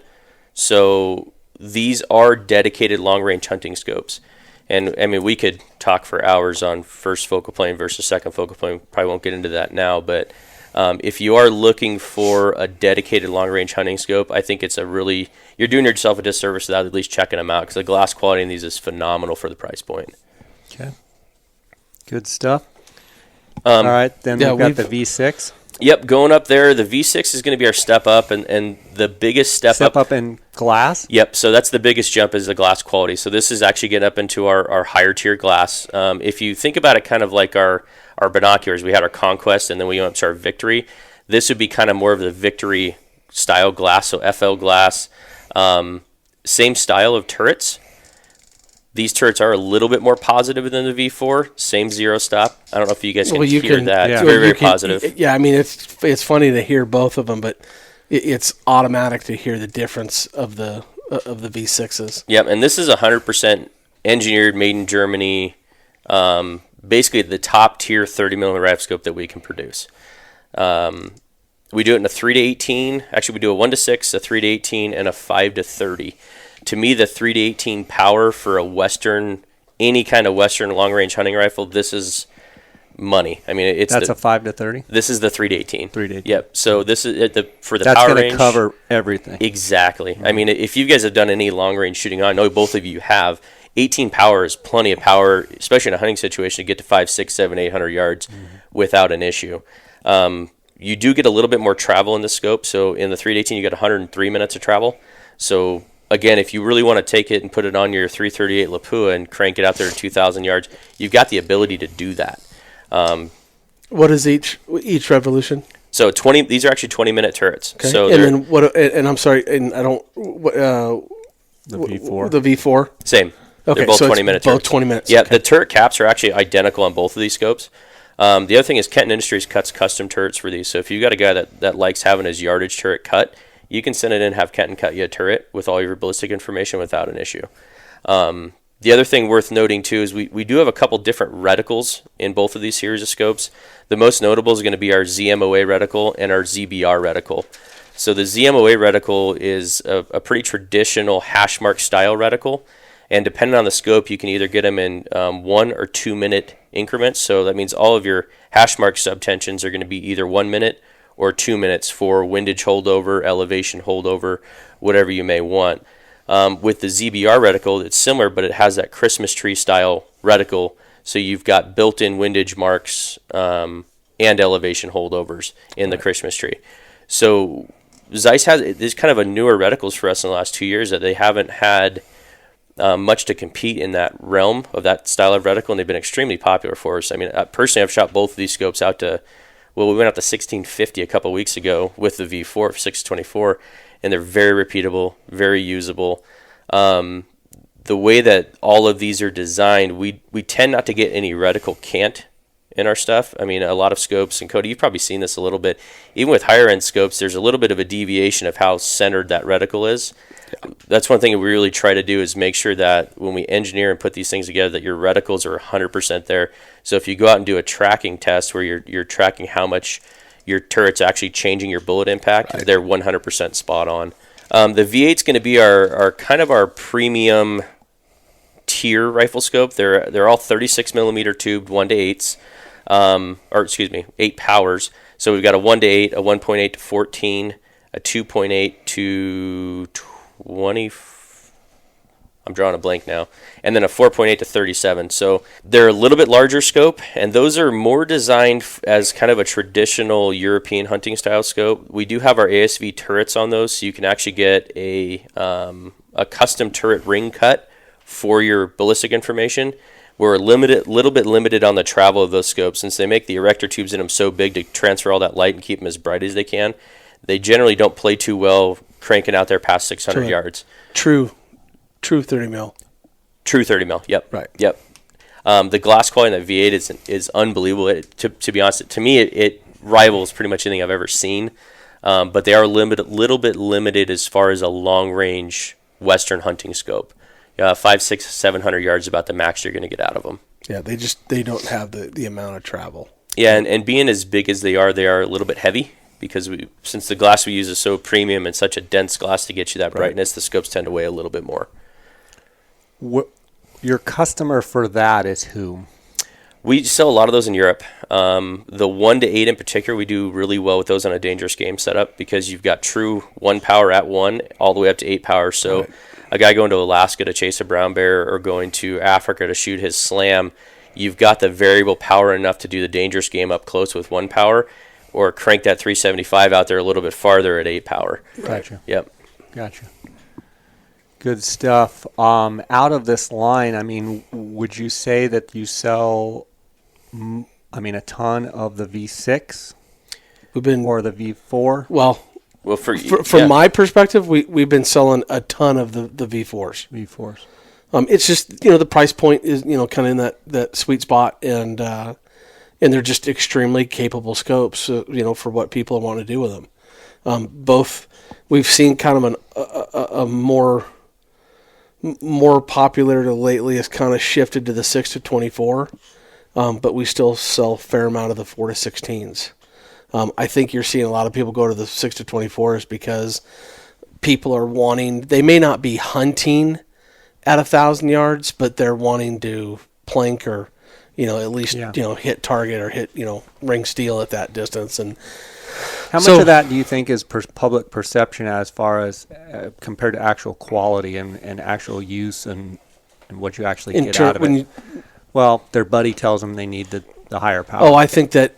So these are dedicated long-range hunting scopes. And, we could talk for hours on first focal plane versus second focal plane. Probably won't get into that now, but If you are looking for a dedicated long-range hunting scope, I think you're doing yourself a disservice without at least checking them out, because the glass quality in these is phenomenal for the price point. Okay. Good stuff. All right, then we've got the V6. Yep, going up there, the V6 is going to be our step up, and the biggest step up in glass? Yep, so that's the biggest jump is the glass quality. So this is actually getting up into our higher tier glass. If you think about it kind of like our binoculars, we had our Conquest, and then we went up to our Victory. This would be kind of more of the Victory style glass, so FL glass. Same style of turrets. These turrets are a little bit more positive than the V4. Same zero stop. I don't know if you guys can hear that. Yeah. It's very, very positive. Yeah, I mean, it's funny to hear both of them, but it's automatic to hear the difference of the V6s. Yep, and this is 100% engineered, made in Germany. Basically, the top tier 30mm rifle scope that we can produce. We do it in a 3-18. Actually, we do a 1-6, a 3-18, and a 5-30. To me, the 3-18 power for any kind of Western long-range hunting rifle, this is money. I mean, that's a 5-30. This is the 3-18. 3-18. Yep. So this is for the that's power gonna range. That's going to cover everything. Exactly. Mm-hmm. I mean, if you guys have done any long-range shooting, I know both of you have. 18 power is plenty of power, especially in a hunting situation, to get to 5, 6, 7, 800 yards without an issue. You do get a little bit more travel in the scope. So in the 3-18, you get 103 minutes of travel. So again, if you really want to take it and put it on your 338 Lapua and crank it out there to 2,000 yards, you've got the ability to do that. What is each revolution? So 20. These are actually 20-minute turrets. Okay. So and then what? And I'm sorry, and I don't. The V4. The V4. Same. Okay, they're both so 20-minute both turrets. 20 minutes. Yeah, okay. The turret caps are actually identical on both of these scopes. The other thing is Kenton Industries cuts custom turrets for these. So if you've got a guy that likes having his yardage turret cut, you can send it in and have Kenton cut you a turret with all your ballistic information without an issue. The other thing worth noting, too, is we do have a couple different reticles in both of these series of scopes. The most notable is going to be our ZMOA reticle and our ZBR reticle. So the ZMOA reticle is a pretty traditional hash mark style reticle. And depending on the scope, you can either get them in 1 or 2 minute increments. So that means all of your hash mark subtensions are going to be either 1 minute or 2 minutes for windage holdover, elevation holdover, whatever you may want. With the ZBR reticle, it's similar, but it has that Christmas tree style reticle. So you've got built-in windage marks and elevation holdovers in the Christmas tree. So Zeiss is kind of a newer reticles for us in the last 2 years that they haven't had much to compete in that realm of that style of reticle, and they've been extremely popular for us. I mean, personally, I've shot both of these scopes out to, we went out to 1650 a couple weeks ago with the V4 for 624, and they're very repeatable, very usable. The way that all of these are designed, we tend not to get any reticle cant in our stuff. I mean, a lot of scopes, and Cody, you've probably seen this a little bit, even with higher end scopes, there's a little bit of a deviation of how centered that reticle is. Yeah. That's one thing that we really try to do is make sure that when we engineer and put these things together, that your reticles are 100% there. So if you go out and do a tracking test where you're tracking how much your turret's actually changing your bullet impact, right, they're 100% spot on. The V8's going to be our kind of our premium tier rifle scope. They're all 36 millimeter tubed 1-8s, or excuse me, 8 powers. So we've got a 1-8, a 1.8 to 14, a 2.8 to 20. I'm drawing a blank now, and then a 4.8 to 37. So they're a little bit larger scope, and those are more designed as kind of a traditional European hunting style scope. We do have our ASV turrets on those, so you can actually get a custom turret ring cut for your ballistic information. We're a little bit limited on the travel of those scopes since they make the erector tubes in them so big to transfer all that light and keep them as bright as they can. They generally don't play too well cranking out there past 600 yards. True 30 mil. True 30 mil. Yep. Right. Yep. The glass quality in that V8 is unbelievable. To be honest, to me, it rivals pretty much anything I've ever seen. But they are little bit limited as far as a long range Western hunting scope. 500, 600, 700 yards is about the max you're going to get out of them. Yeah, they don't have the amount of travel. Yeah, and being as big as they are a little bit heavy because since the glass we use is so premium and such a dense glass to get you that brightness, the scopes tend to weigh a little bit more. Your customer for that is who? We sell a lot of those in Europe. The 1 to 8 in particular, we do really well with those on a dangerous game setup because you've got true 1 power at 1 all the way up to 8 power. So Right. a guy going to Alaska to chase a brown bear or going to Africa to shoot his slam, you've got the variable power enough to do the dangerous game up close with 1 power or crank that 375 out there a little bit farther at 8 power. Gotcha. Yep. Gotcha. Good stuff. Out of this line, I mean, would you say that you sell, a ton of the V6 We've been or the V4? well Well, from my perspective, we've been selling a ton of the V4s. V4s. It's just the price point is kind of in that sweet spot, and they're just extremely capable scopes. For what people want to do with them. Both we've seen kind of a more popular lately has kind of shifted to the 6 to 24, but we still sell a fair amount of the 4 to 16s. I think you're seeing a lot of people go to the 6 to 24s because people are wanting. They may not be hunting at 1,000 yards, but they're wanting to plank or at least hit target or hit ring steel at that distance. And how much of that do you think is public perception as far as compared to actual quality and actual use and what you actually get out of it? Well, their buddy tells them they need the higher power. Oh, I think that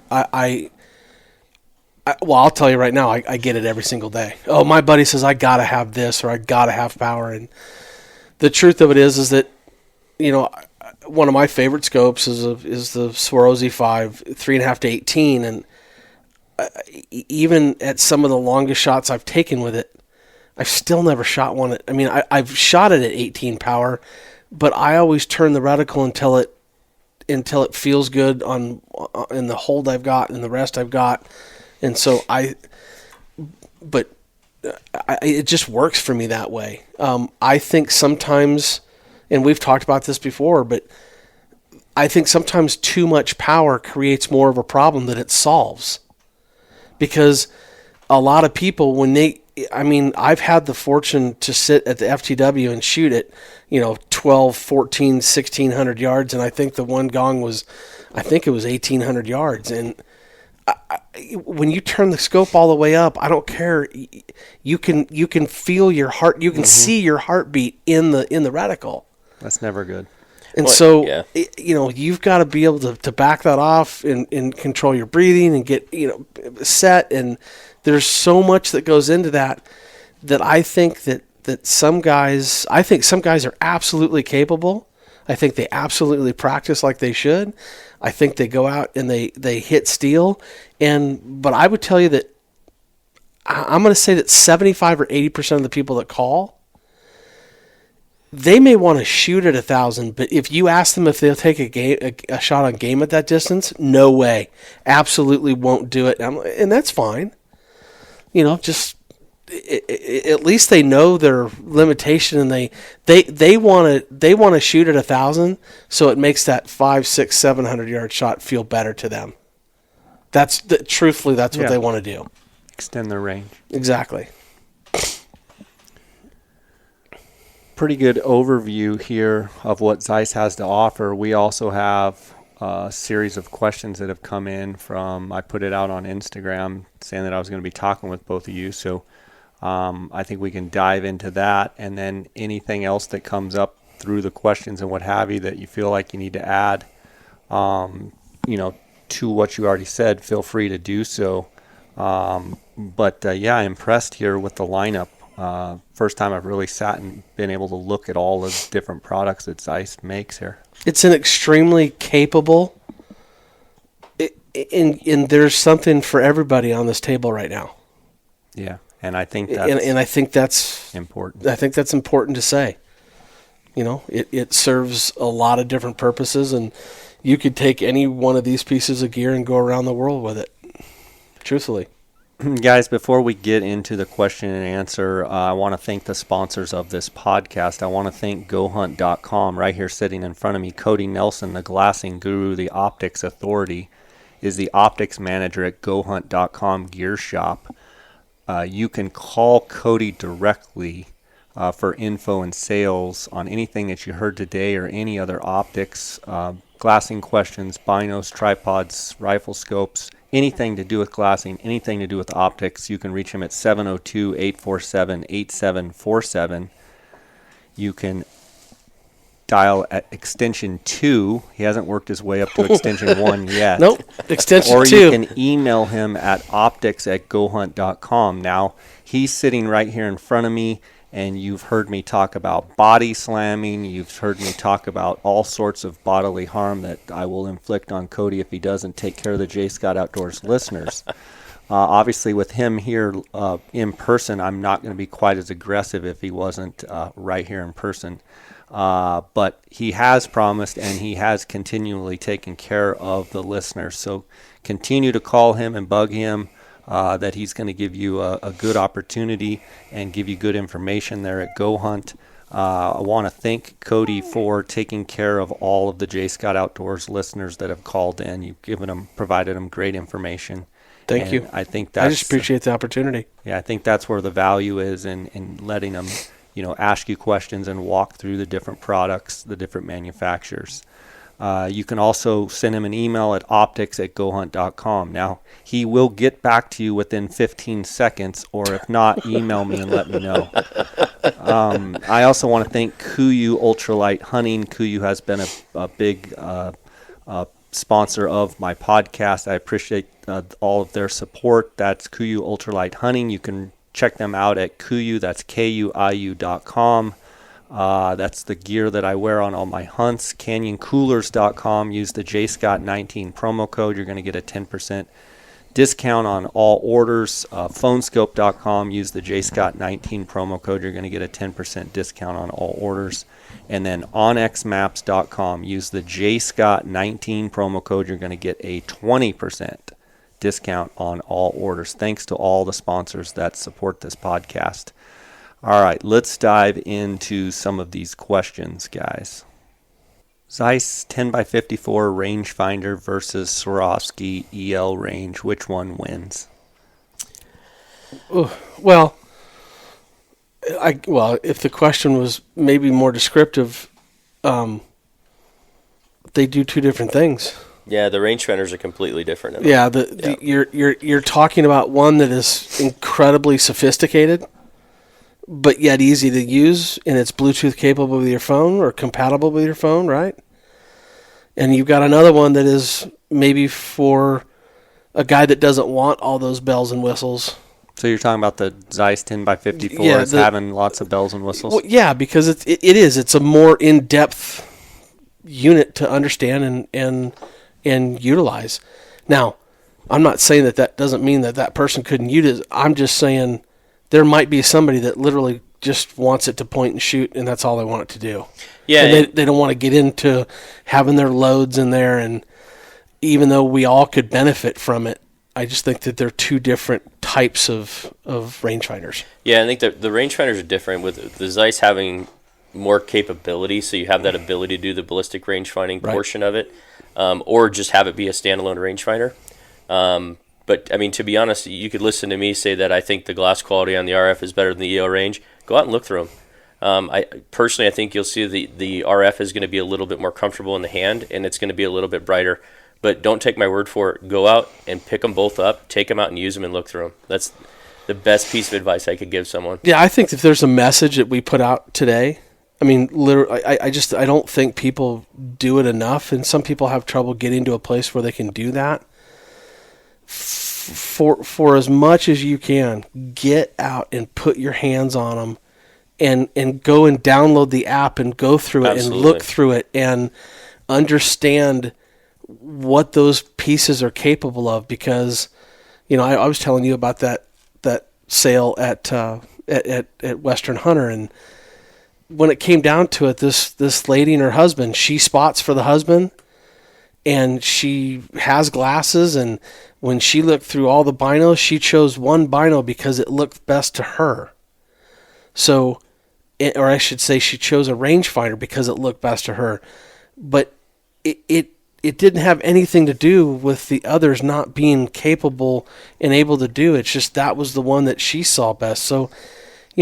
well, I'll tell you right now, I get it every single day. Oh, my buddy says I gotta have this or I gotta have power, and the truth of it is that one of my favorite scopes is the Swarovski 5 3.5 to 18, and even at some of the longest shots I've taken with it, I've still never shot one. I've shot it at 18 power, but I always turn the reticle until it feels good in the hold I've got and the rest I've got, and so it just works for me that way. I think sometimes, and we've talked about this before, but I think sometimes too much power creates more of a problem than it solves. Because a lot of people, I've had the fortune to sit at the FTW and shoot at, 12, 14, 1,600 yards, and I think the one gong was 1,800 yards. And when you turn the scope all the way up, I don't care. You can feel your heart. You can see your heartbeat in the reticle. That's never good. And you've got to be able to back that off and control your breathing and get set. And there's so much that goes into that I think that some guys are absolutely capable. I think they absolutely practice like they should. I think they go out and they hit steel. But I would tell you that I'm going to say that 75 or 80% of the people that call, they may want to shoot at 1,000, but if you ask them if they'll take a shot on game at that distance, no way. Absolutely won't do it. And that's fine. Just at least they know their limitation, and they want to shoot at 1,000, so it makes that 500, 600, 700 yard shot feel better to them. Truthfully, that's what they want to do. Extend their range. Exactly. Pretty good overview here of what Zeiss has to offer. We also have a series of questions that have come in from, I put it out on Instagram saying that I was going to be talking with both of you. So I think we can dive into that, and then anything else that comes up through the questions and what have you that you feel like you need to add, to what you already said, feel free to do so. I'm impressed here with the lineup. First time I've really sat and been able to look at all the different products that Zeiss makes here. It's an extremely capable, and there's something for everybody on this table right now. Yeah, and I think that's I think that's important. I think that's important to say. It serves a lot of different purposes, and you could take any one of these pieces of gear and go around the world with it. Truthfully. Guys, before we get into the question and answer, I want to thank the sponsors of this podcast. I want to thank GoHunt.com. Right here sitting in front of me, Cody Nelson, the glassing guru, the optics authority, is the optics manager at GoHunt.com Gear Shop. You can call Cody directly for info and sales on anything that you heard today or any other optics, glassing questions, binos, tripods, rifle scopes, anything to do with glassing, anything to do with optics, you can reach him at 702-847-8747. You can dial at extension 2. He hasn't worked his way up to extension 1 yet. Nope, extension or 2. you can email him at optics@gohunt.com. Now, he's sitting right here in front of me, and you've heard me talk about body slamming. You've heard me talk about all sorts of bodily harm that I will inflict on Cody if he doesn't take care of the J. Scott Outdoors listeners. Obviously, with him here in person, I'm not going to be quite as aggressive if he wasn't right here in person. But he has promised, and he has continually taken care of the listeners. So continue to call him and bug him that he's going to give you a good opportunity and give you good information there at Go Hunt. I want to thank Cody for taking care of all of the J. Scott Outdoors listeners that have called in. You've provided them great information. Thank you. I think I just appreciate the opportunity. Yeah, I think that's where the value is in letting them, ask you questions and walk through the different products, the different manufacturers. You can also send him an email at optics@gohunt.com. Now, he will get back to you within 15 seconds, or if not, email me and let me know. I also want to thank Kuyu Ultralight Hunting. Kuyu has been a big sponsor of my podcast. I appreciate all of their support. That's Kuyu Ultralight Hunting. You can check them out at Kuyu, that's KUIU.com. That's the gear that I wear on all my hunts. CanyonCoolers.com. Use the JScott19 promo code. You're going to get a 10% discount on all orders. Phonescope.com. Use the JScott19 promo code. You're going to get a 10% discount on all orders. And then OnXMaps.com. Use the JScott19 promo code. You're going to get a 20% discount on all orders. Thanks to all the sponsors that support this podcast. All right, let's dive into some of these questions, guys. Zeiss 10x54 rangefinder versus Swarovski EL range. Which one wins? Well, if the question was maybe more descriptive, they do two different things. Yeah, the rangefinders are completely different. Yeah, you're talking about one that is incredibly sophisticated, but yet easy to use, and it's Bluetooth capable with your phone or compatible with your phone, right? And you've got another one that is maybe for a guy that doesn't want all those bells and whistles. So you're talking about the Zeiss 10x54 as having lots of bells and whistles? Well, yeah, because it is. It's a more in-depth unit to understand and utilize. Now, I'm not saying that doesn't mean that person couldn't use it. I'm just saying there might be somebody that literally just wants it to point and shoot, and that's all they want it to do. Yeah, and they don't want to get into having their loads in there. And even though we all could benefit from it, I just think that they're two different types of rangefinders. Yeah, I think the rangefinders are different, with the Zeiss having more capability, so you have that ability to do the ballistic rangefinding portion of it, or just have it be a standalone rangefinder. But, I mean, to be honest, you could listen to me say that I think the glass quality on the RF is better than the EL range. Go out and look through them. I think you'll see the RF is going to be a little bit more comfortable in the hand, and it's going to be a little bit brighter. But don't take my word for it. Go out and pick them both up, take them out and use them and look through them. That's the best piece of advice I could give someone. Yeah, I think if there's a message that we put out today, I mean, literally, I don't think people do it enough, and some people have trouble getting to a place where they can do that. For as much as you can, get out and put your hands on them, and go and download the app and go through it and look through it and understand what those pieces are capable of. Because, I was telling you about that sale at Western Hunter, and when it came down to it, this lady and her husband, she spots for the husband, and she has glasses, and when she looked through all the binos, she chose one bino because it looked best to her. So, or I should say, she chose a rangefinder because it looked best to her. But it didn't have anything to do with the others not being capable and able to do it. It's just that was the one that she saw best. So,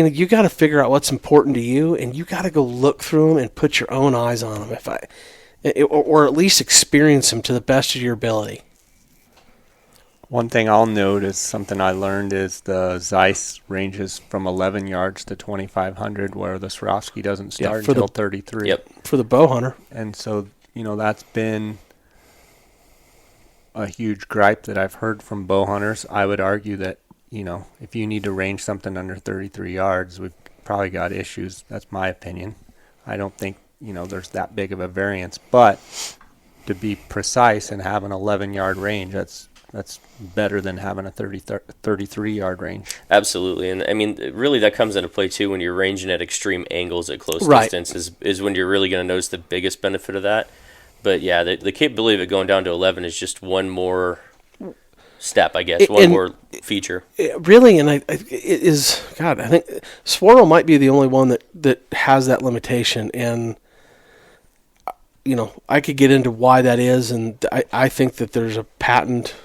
you got to figure out what's important to you, and you got to go look through them and put your own eyes on them, or at least experience them to the best of your ability. One thing I'll note is something I learned is the Zeiss ranges from 11 yards to 2,500, where the Swarovski doesn't start until 33. Yep. For the bow hunter. And so, that's been a huge gripe that I've heard from bow hunters. I would argue that, if you need to range something under 33 yards, we've probably got issues. That's my opinion. I don't think, there's that big of a variance. But to be precise and have an 11-yard range, that's better than having a 33-yard range. Absolutely. And I mean, really that comes into play too when you're ranging at extreme angles at close distance is when you're really going to notice the biggest benefit of that. But yeah, the capability of it going down to 11 is just one more step, I guess, one more feature. Really, and it is, God, I think Swarto might be the only one that has that limitation. And, I could get into why that is, and I think that there's a patent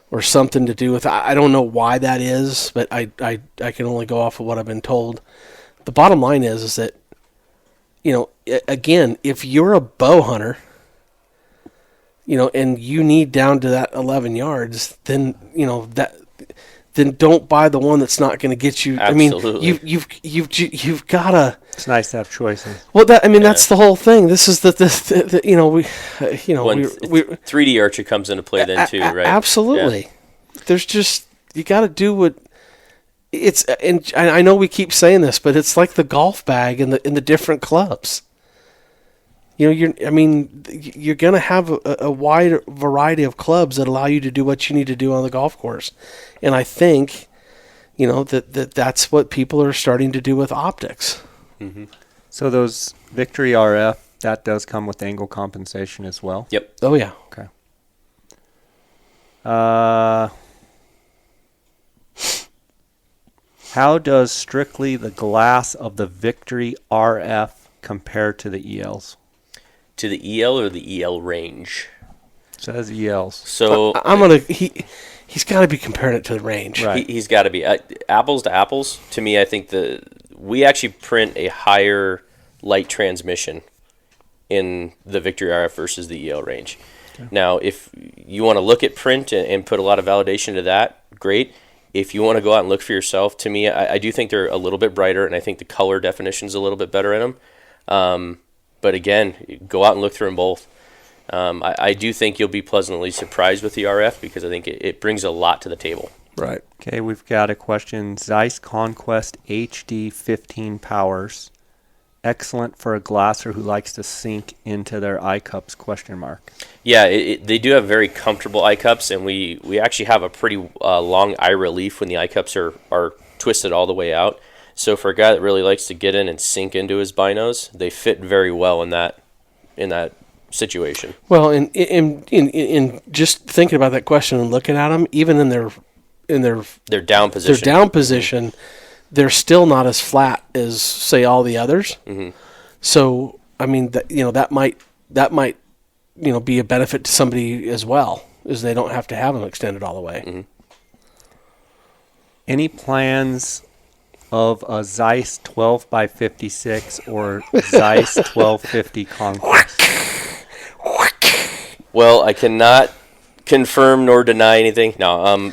or something to do with, I don't know why that is, but I can only go off of what I've been told. The bottom line is that, again, if you're a bow hunter, and you need down to that 11 yards, then, then don't buy the one that's not going to get you. Absolutely. I mean, you've got to. It's nice to have choices. Well, that's the whole thing. This is the 3D Archer comes into play then too, right? Absolutely. Yeah. There's just, you got to do what it's, and I know we keep saying this, but it's like the golf bag in the different clubs. You're going to have a wide variety of clubs that allow you to do what you need to do on the golf course. And I think, that's what people are starting to do with optics. Mm-hmm. So those Victory RF, that does come with angle compensation as well? Yep. Oh, yeah. Okay. How does strictly the glass of the Victory RF compare to the ELs? To the EL or the EL range? It says ELs. So he's got to be comparing it to the range. Right. He's got to be. Apples to apples, to me, I think we actually print a higher light transmission in the Victory RF versus the EL range. Okay. Now, if you want to look at print and put a lot of validation to that, great. If you want to go out and look for yourself, to me, I do think they're a little bit brighter, and I think the color definition is a little bit better in them. But again, go out and look through them both. I do think you'll be pleasantly surprised with the RF because I think it brings a lot to the table. Right. Okay, we've got a question. Zeiss Conquest HD 15 powers. Excellent for a glasser who likes to sink into their eye cups, ? Yeah, they do have very comfortable eye cups, and we actually have a pretty long eye relief when the eye cups are twisted all the way out. So for a guy that really likes to get in and sink into his binos, they fit very well in that situation. Well, in just thinking about that question and looking at them, even in their down position, they're still not as flat as, say, all the others. Mm-hmm. So I mean that might be a benefit to somebody as well, is they don't have to have them extended all the way. Mm-hmm. Any plans of a Zeiss 12x56 or Zeiss 1250 Conquest? Well, I cannot confirm nor deny anything. No,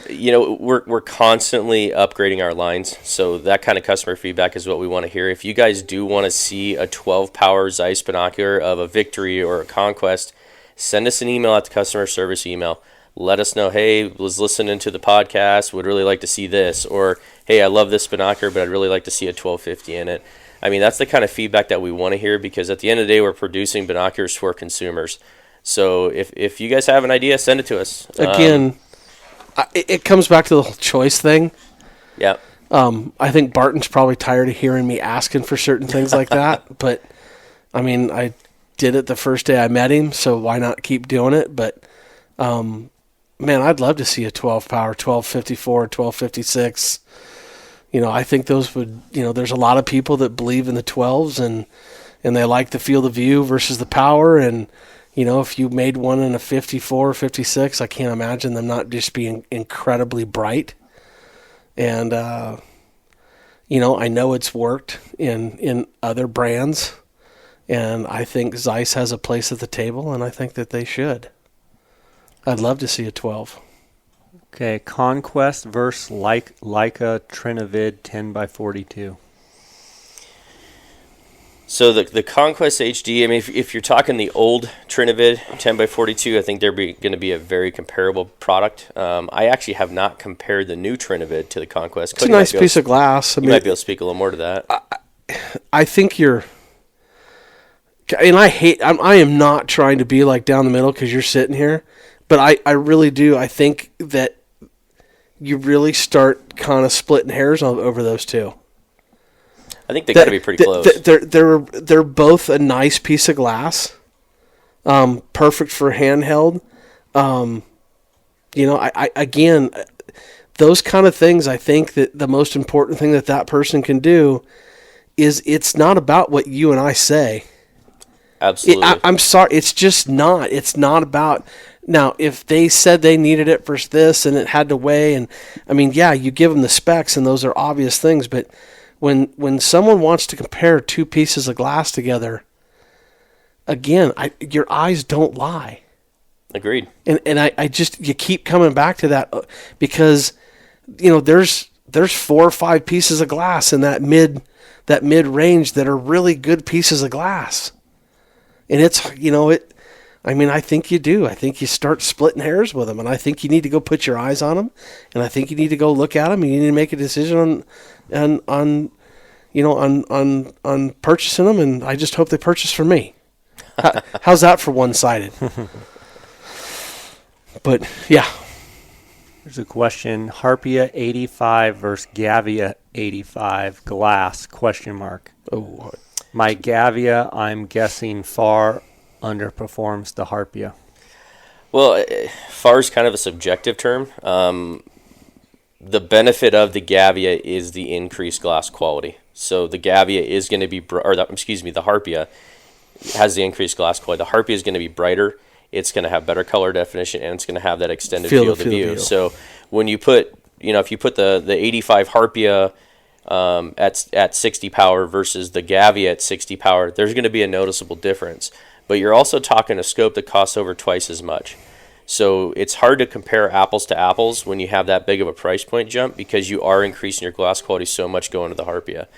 we're constantly upgrading our lines, so that kind of customer feedback is what we want to hear. If you guys do want to see a 12-power Zeiss binocular of a Victory or a Conquest, send us an email at the customer service email. Let us know, hey, was listening to the podcast, would really like to see this, or hey, I love this binocular, but I'd really like to see a 1250 in it. I mean, that's the kind of feedback that we want to hear, because at the end of the day, we're producing binoculars for consumers. So if you guys have an idea, send it to us. Again, it comes back to the whole choice thing. Yeah. I think Barton's probably tired of hearing me asking for certain things like that. But, I mean, I did it the first day I met him, so why not keep doing it? But, man, I'd love to see a 12-power, 1254, 1256. I think those would, there's a lot of people that believe in the 12s and they like the field of view versus the power. And, if you made one in a 54 or 56, I can't imagine them not just being incredibly bright. And, I know it's worked in other brands, and I think Zeiss has a place at the table, and I think that they should. I'd love to see a 12. Okay, Conquest versus Leica Trinavid 10x42. So the Conquest HD, I mean, if you're talking the old Trinavid 10x42, I think they're going to be a very comparable product. I actually have not compared the new Trinavid to the Conquest. It's a nice piece of glass. You might be able to speak a little more to that. I think you're... And I am not trying to be like down the middle because you're sitting here, but I really do. I think that you really start kind of splitting hairs over those two. I think they got to be pretty close. They're both a nice piece of glass, perfect for handheld. Again, those kind of things. I think that the most important thing that person can do is it's not about what you and I say. Absolutely. I'm sorry. It's just not. It's not about... Now, if they said they needed it for this and it had to weigh, and I mean, yeah, you give them the specs and those are obvious things, but when someone wants to compare two pieces of glass together, again, your eyes don't lie. Agreed. And I just, you keep coming back to that because, there's 4 or 5 pieces of glass in that mid range that are really good pieces of glass. And it's, I think you do. I think you start splitting hairs with them, and I think you need to go put your eyes on them, and I think you need to go look at them, and you need to make a decision on purchasing them, and I just hope they purchase from me. How's that for one-sided? But, yeah. There's a question. Harpia 85 versus Gavia 85 glass, question mark. Oh, my Gavia, I'm guessing, far underperforms the Harpia. Well, far is kind of a subjective term. The benefit of the Gavia is the increased glass quality. So the Gavia is going to be, the Harpia has the increased glass quality. The Harpia is going to be brighter. It's going to have better color definition, and it's going to have that extended field of view. So when you put, if you put the 85 Harpia at 60 power versus the Gavia at 60 power, there's going to be a noticeable difference. But you're also talking a scope that costs over twice as much. So it's hard to compare apples to apples when you have that big of a price point jump because you are increasing your glass quality so much going to the Harpia.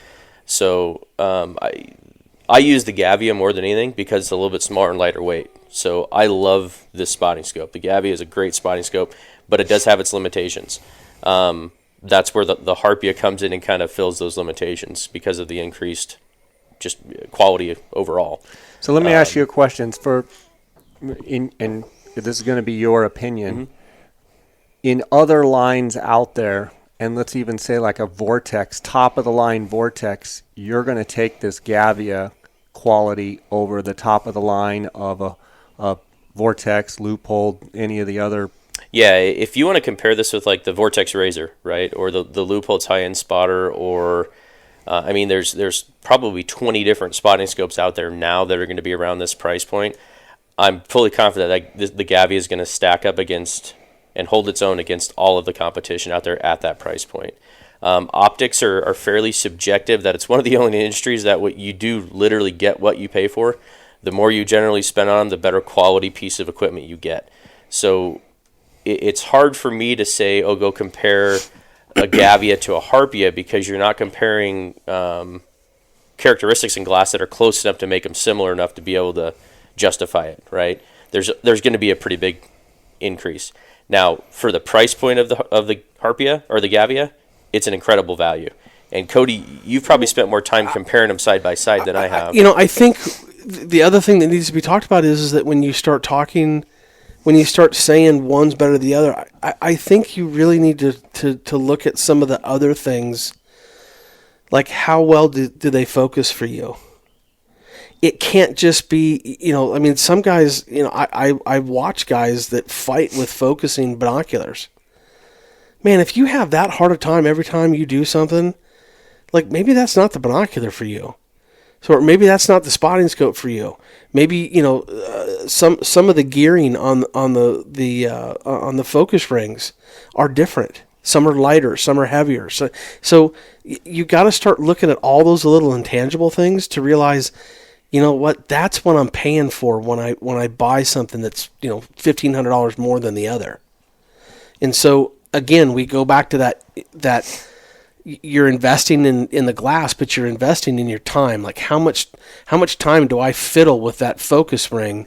So I use the Gavia more than anything because it's a little bit smaller and lighter weight. So I love this spotting scope. The Gavia is a great spotting scope, but it does have its limitations. That's where the Harpia comes in and kind of fills those limitations because of the increased just quality overall. So let me ask you a question. And this is going to be your opinion. Mm-hmm. In other lines out there, and let's even say like a Vortex, top-of-the-line Vortex, you're going to take this Gavia quality over the top-of-the-line of a Vortex, Loophole, any of the other. Yeah, if you want to compare this with like the Vortex Razor, right, or the Loophole's high-end spotter, or there's probably 20 different spotting scopes out there now that are going to be around this price point. I'm fully confident that the Gavia is going to stack up against and hold its own against all of the competition out there at that price point. Optics are fairly subjective, that it's one of the only industries that what you do literally get what you pay for. The more you generally spend on them, the better quality piece of equipment you get. So it's hard for me to say, go compare a Gavia to a Harpia, because you're not comparing characteristics in glass that are close enough to make them similar enough to be able to justify it, right? There's going to be a pretty big increase. Now, for the price point of the Harpia or the Gavia, it's an incredible value. And Cody, you've probably spent more time comparing them side by side than I have. I think the other thing that needs to be talked about is that when you start saying one's better than the other, I think you really need to look at some of the other things, like how well do they focus for you. It can't just be, some guys, I watch guys that fight with focusing binoculars. Man, if you have that hard a time every time you do something, like maybe that's not the binocular for you. So or maybe that's not the spotting scope for you. Maybe some of the gearing on the focus rings are different. Some are lighter, some are heavier. So you got to start looking at all those little intangible things to realize, you know what, that's what I'm paying for when I buy something that's, you know, $1,500 more than the other. And so again, we go back to that you're investing in the glass, but you're investing in your time. Like how much time do I fiddle with that focus ring?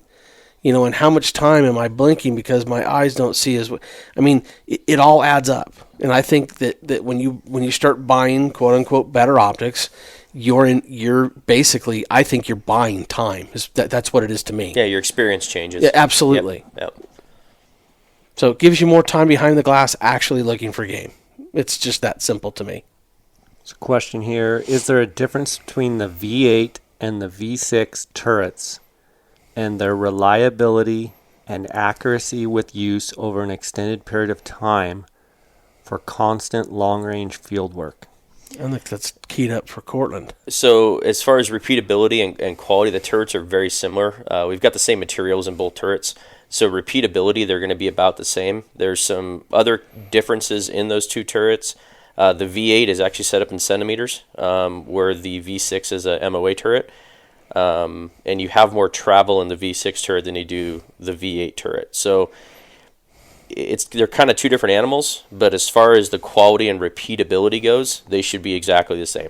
You know, and how much time am I blinking because my eyes don't see as well? I mean, it all adds up. And I think that when you start buying quote unquote better optics, you're basically, I think you're buying time. That's what it is to me. Yeah, your experience changes. Yeah, absolutely. Yep. So it gives you more time behind the glass actually looking for game. It's just that simple to me. There's a question here. Is there a difference between the V8 and the V6 turrets and their reliability and accuracy with use over an extended period of time for constant long-range field work? I think that's keyed up for Cortland. So as far as repeatability and quality, the turrets are very similar. We've got the same materials in both turrets. So repeatability, they're going to be about the same. There's some other differences in those two turrets. The V8 is actually set up in centimeters, where the V6 is a MOA turret. And you have more travel in the V6 turret than you do the V8 turret. So they're kind of two different animals, but as far as the quality and repeatability goes, they should be exactly the same.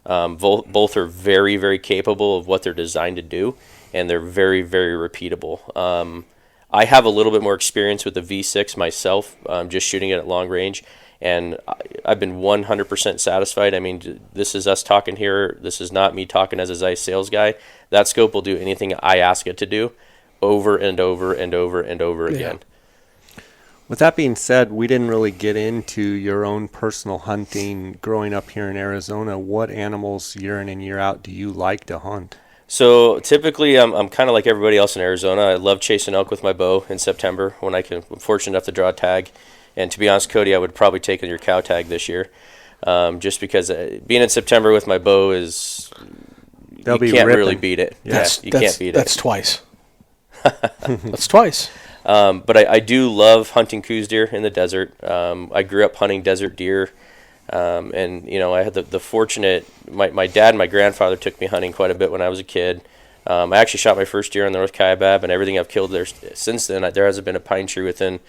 Both are very, very capable of what they're designed to do, and they're very, very repeatable. I have a little bit more experience with the V6 myself, just shooting it at long range, and I've been 100% satisfied. I mean, this is us talking here. This is not me talking as a Zeiss sales guy. That scope will do anything I ask it to do over and over and over and over again. With that being said, we didn't really get into your own personal hunting growing up here in Arizona. What animals year in and year out do you like to hunt? So typically, I'm kind of like everybody else in Arizona. I love chasing elk with my bow in September when I'm fortunate enough to draw a tag. And to be honest, Cody, I would probably take on your cow tag this year, just because being in September with my bow is you can't really beat it. Yeah. You can't beat it. That's twice. That's twice. But I do love hunting coos deer in the desert. I grew up hunting desert deer. And, you know, I had the fortunate, my dad and my grandfather took me hunting quite a bit when I was a kid. I actually shot my first deer in the North Kaibab, and everything I've killed there since then, there hasn't been a pine tree within,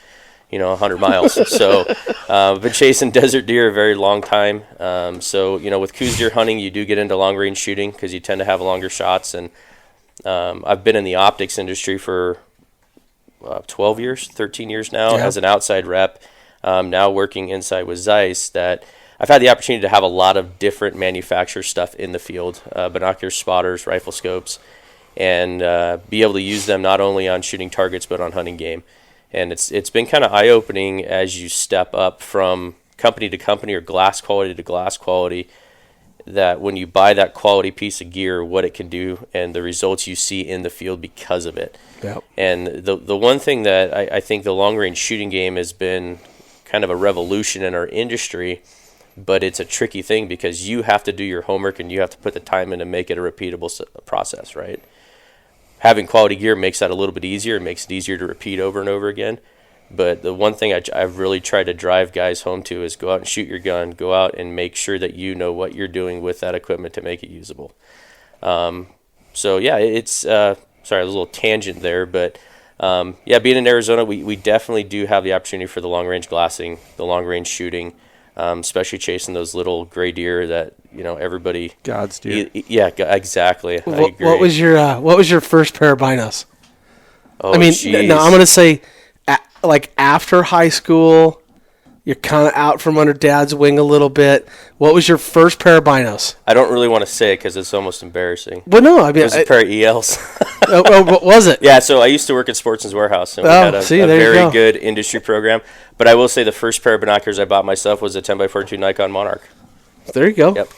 100 miles. So I've been chasing desert deer a very long time. So, with coos deer hunting, you do get into long-range shooting because you tend to have longer shots. And I've been in the optics industry for 12 years, 13 years now as an outside rep, now working inside with Zeiss, that I've had the opportunity to have a lot of different manufacturer stuff in the field, binoculars, spotters, rifle scopes, and be able to use them not only on shooting targets but on hunting game. And it's been kind of eye-opening as you step up from company to company or glass quality to glass quality, that when you buy that quality piece of gear, what it can do and the results you see in the field because of it. Yep. And the one thing that I think the long-range shooting game has been kind of a revolution in our industry, but it's a tricky thing because you have to do your homework and you have to put the time in to make it a repeatable process, right? Having quality gear makes that a little bit easier. It makes it easier to repeat over and over again. But the one thing I've really tried to drive guys home to is go out and shoot your gun. Go out and make sure that you know what you're doing with that equipment to make it usable. So, yeah, it's sorry, there's a little tangent there. But, being in Arizona, we definitely do have the opportunity for the long-range glassing, the long-range shooting, especially chasing those little gray deer that, everybody... God's deer. Yeah, exactly. I agree. What was your first pair of binos? Oh, I mean, geez. no, I'm going to say, like after high school, you're kind of out from under dad's wing a little bit. What was your first pair of binos? I don't really want to say it because it's almost embarrassing. Well, no, I mean... It was a pair of ELs. What was it? Yeah, so I used to work at Sportsman's Warehouse, and we had a very good industry program. But I will say the first pair of binoculars I bought myself was a 10x42 Nikon Monarch. There you go. Yep.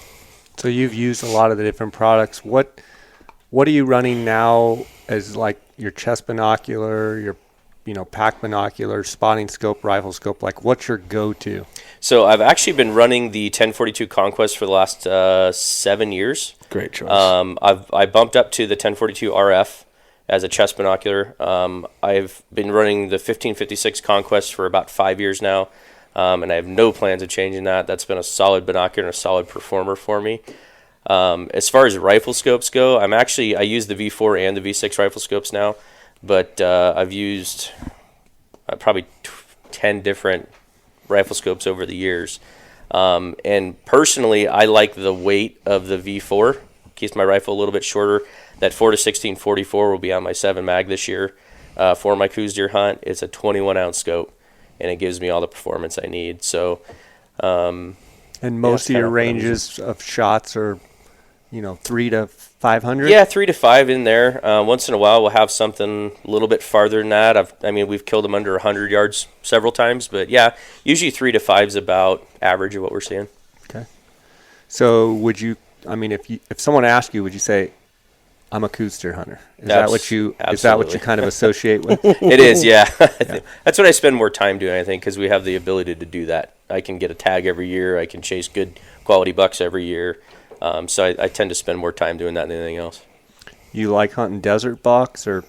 So you've used a lot of the different products. What are you running now as like your chest binocular, your pack binocular, spotting scope, rifle scope? Like, what's your go-to? So I've actually been running the 1042 Conquest for the last 7 years. Great choice. I bumped up to the 1042 RF as a chest binocular. I've been running the 1556 Conquest for about 5 years now. and I have no plans of changing that. That's been a solid binocular and a solid performer for me. As far as rifle scopes go, I use the V4 and the V6 rifle scopes now, but I've used probably 10 different rifle scopes over the years. And personally, I like the weight of the V4. Keeps my rifle a little bit shorter. That 4-16 44 will be on my 7 mag this year for my Coues deer hunt. It's a 21-ounce scope, and it gives me all the performance I need. So, and most of your ranges of shots are, 3 to 500. Yeah, 3 to 5 in there. Once in a while, we'll have something a little bit farther than that. We've killed them under 100 yards several times, but yeah, usually 3 to 5 is about average of what we're seeing. Okay. So would you? If someone asked you, would you say, "I'm a Coues deer hunter"? Is that what you kind of associate with? It is, yeah. That's what I spend more time doing, I think, because we have the ability to do that. I can get a tag every year. I can chase good quality bucks every year. So I tend to spend more time doing that than anything else. You like hunting desert bucks or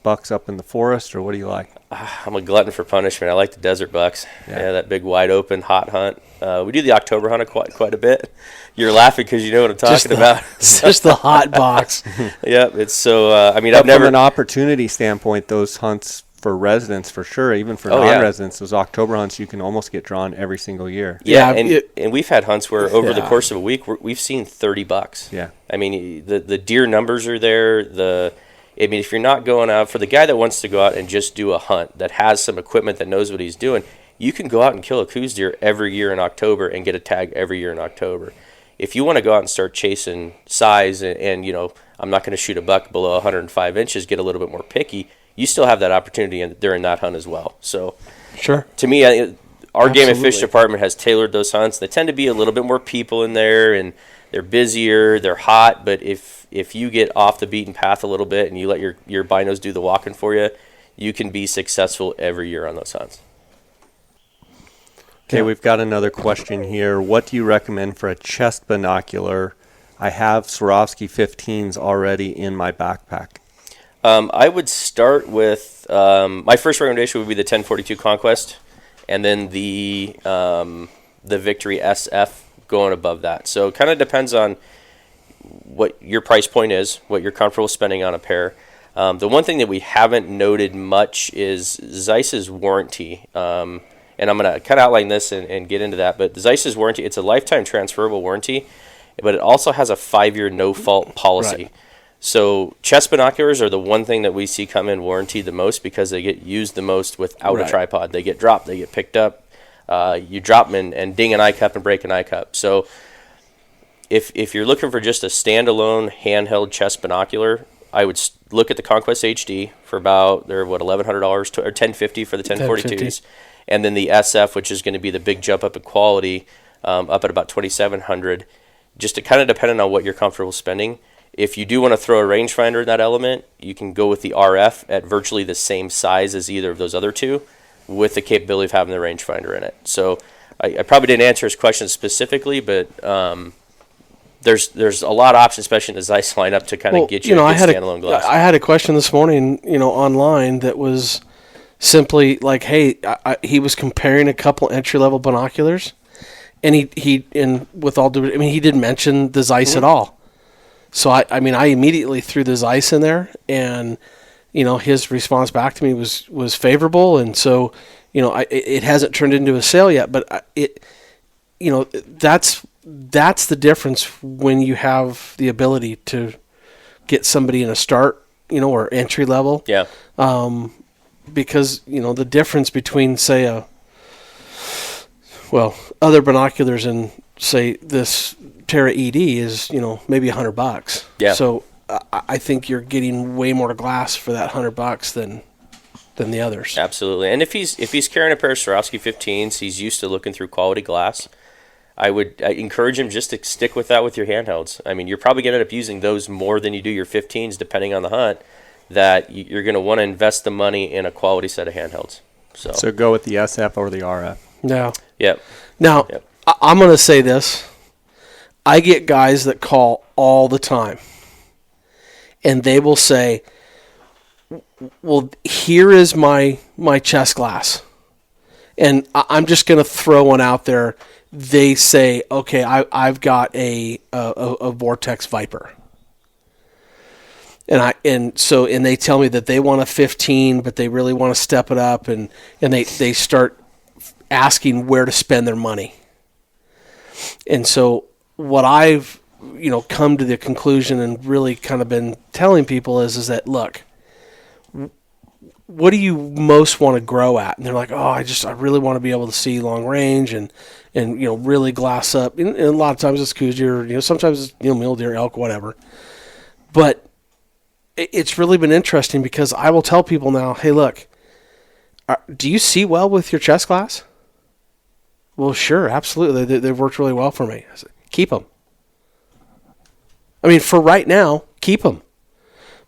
bucks up in the forest, or what do you like? I'm a glutton for punishment. I like the desert bucks. Yeah, that big wide open hot hunt. We do the October hunt quite a bit. You're laughing because you know what I'm talking about. Just the hot box. Yep, it's so. I've never. From an opportunity standpoint, those hunts for residents, for sure, even for non-residents, those October hunts, you can almost get drawn every single year. Yeah, and we've had hunts where over the course of a week, we've seen 30 bucks. Yeah. The deer numbers are there. If you're not going out, for the guy that wants to go out and just do a hunt, that has some equipment, that knows what he's doing, you can go out and kill a Coues deer every year in October and get a tag every year in October. If you want to go out and start chasing size and I'm not going to shoot a buck below 105 inches, get a little bit more picky, you still have that opportunity during that hunt as well. So, sure. To me, our Game and Fish department has tailored those hunts. They tend to be a little bit more people in there, and they're busier, they're hot. But if you get off the beaten path a little bit and you let your binos do the walking for you, you can be successful every year on those hunts. Okay, we've got another question here. What do you recommend for a chest binocular? I have Swarovski 15s already in my backpack. I would start with my first recommendation would be the 1042 Conquest, and then the Victory SF going above that. So it kind of depends on what your price point is, what you're comfortable spending on a pair. The one thing that we haven't noted much is Zeiss's warranty. And I'm going to kind of outline this and get into that. But the Zeiss's warranty, it's a lifetime transferable warranty, but it also has a 5-year no-fault policy. Right. So chest binoculars are the one thing that we see come in warranty the most because they get used the most without a tripod. They get dropped, they get picked up. You drop them and ding an eye cup and break an eye cup. So if you're looking for just a standalone handheld chest binocular, I would look at the Conquest HD for about, they're $1,100 or $1,050 for the 1042s. And then the SF, which is going to be the big jump up in quality, up at about $2,700. Just to kind of depending on what you're comfortable spending. If you do want to throw a rangefinder in that element, you can go with the RF at virtually the same size as either of those other two, with the capability of having the rangefinder in it. So I probably didn't answer his question specifically, but there's a lot of options, especially in the Zeiss lineup, to kind of get you a good standalone glass. I had a question this morning, online that was simply like, hey, he was comparing a couple entry-level binoculars, and he with all due, he didn't mention the Zeiss at all. So I immediately threw the Zeiss in there, and his response back to me was favorable, and so it hasn't turned into a sale yet, but that's the difference when you have the ability to get somebody in a start, or entry level. Yeah. Because the difference between say other binoculars and say this Terra ED is maybe $100. Yeah. So I think you're getting way more glass for that $100 than the others. Absolutely. And if he's carrying a pair of Swarovski 15s, he's used to looking through quality glass. I encourage him just to stick with that with your handhelds. You're probably going to end up using those more than you do your 15s, depending on the hunt. That you're going to want to invest the money in a quality set of handhelds. So go with the SF or the RF. No. Yep. Now, yep. I'm going to say this. I get guys that call all the time, and they will say, well, here is my chest glass, And I'm just going to throw one out there. They say, okay, I've got a Vortex Viper. And they tell me that they want a 15, but they really want to step it up, and they start asking where to spend their money. And so what I've come to the conclusion and really kind of been telling people is that, look, what do you most want to grow at? And they're like, oh, I really want to be able to see long range and really glass up. And a lot of times it's coos deer, sometimes it's mule deer, elk, whatever. But it's really been interesting because I will tell people now, hey, look, do you see well with your chest glass? Well, sure, absolutely. They've worked really well for me. I said, keep them. I mean, for right now, keep them.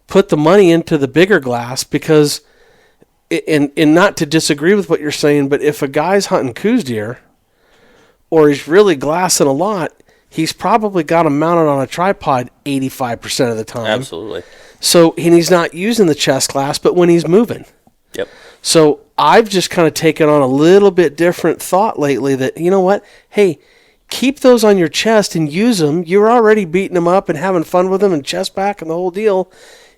Put the money into the bigger glass because, and not to disagree with what you're saying, but if a guy's hunting coos deer or he's really glassing a lot, he's probably got them mounted on a tripod 85% of the time. Absolutely. So, and he's not using the chest glass, but when he's moving. Yep. So I've just kind of taken on a little bit different thought lately that, you know what? Hey, keep those on your chest and use them. You're already beating them up and having fun with them and chest back and the whole deal.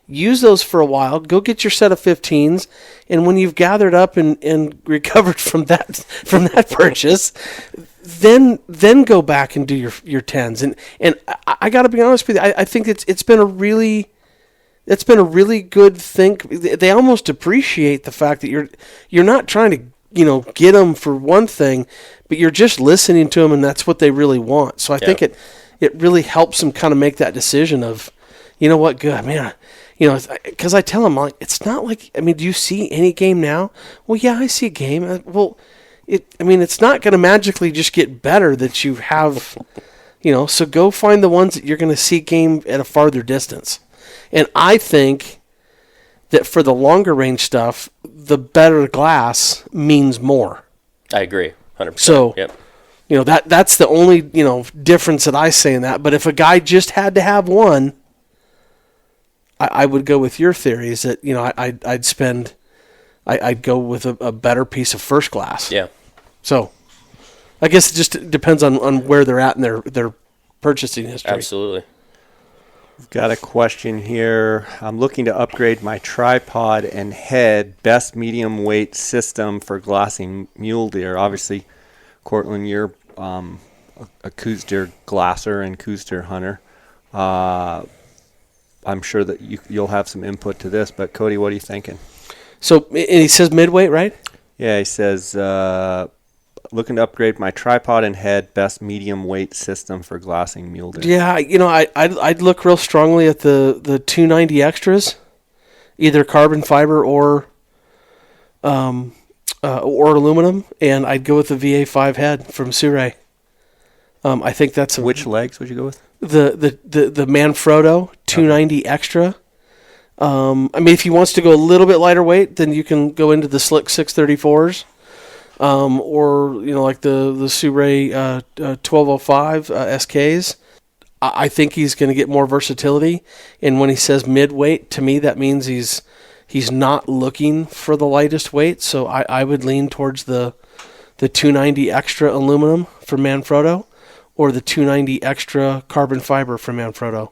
Use those for a while. Go get your set of 15s. And when you've gathered up and recovered from that purchase, then go back and do your 10s. And I got to be honest with you. I think it's been a really good thing. They almost appreciate the fact that you're not trying to get them for one thing, but you're just listening to them, and that's what they really want. So I think it really helps them kind of make that decision of, you know what, good man. Because I tell them, like, it's not like, I mean, do you see any game now? Well, yeah, I see a game. Well, it's not going to magically just get better that you have, so go find the ones that you're going to see game at a farther distance. And I think that for the longer range stuff, the better glass means more. I agree, 100%. So, yep. That's the only, difference that I say in that. But if a guy just had to have one, I would go with your theories that, I'd go with a better piece of first glass. Yeah. So, I guess it just depends on where they're at in their purchasing history. Absolutely. We've got a question here. I'm looking to upgrade my tripod and head. Best medium weight system for glassing mule deer. Obviously, Cortland, you're a coos deer glasser and coos deer hunter. I'm sure that you'll have some input to this, but Cody, what are you thinking? So, and he says midweight, right? Yeah, he says, looking to upgrade my tripod and head. Best medium weight system for glassing mule deer. Yeah, I'd look real strongly at the 290 extras, either carbon fiber or aluminum, and I'd go with the VA5 head from Suray. I think that's Which legs would you go with? The Manfrotto 290 extra. I mean, if he wants to go a little bit lighter weight, then you can go into the slick 634s. Or like the Suray 1205 SKs. I think he's going to get more versatility. And when he says mid-weight, to me that means he's not looking for the lightest weight. So I would lean towards the 290 extra aluminum from Manfrotto or the 290 extra carbon fiber from Manfrotto.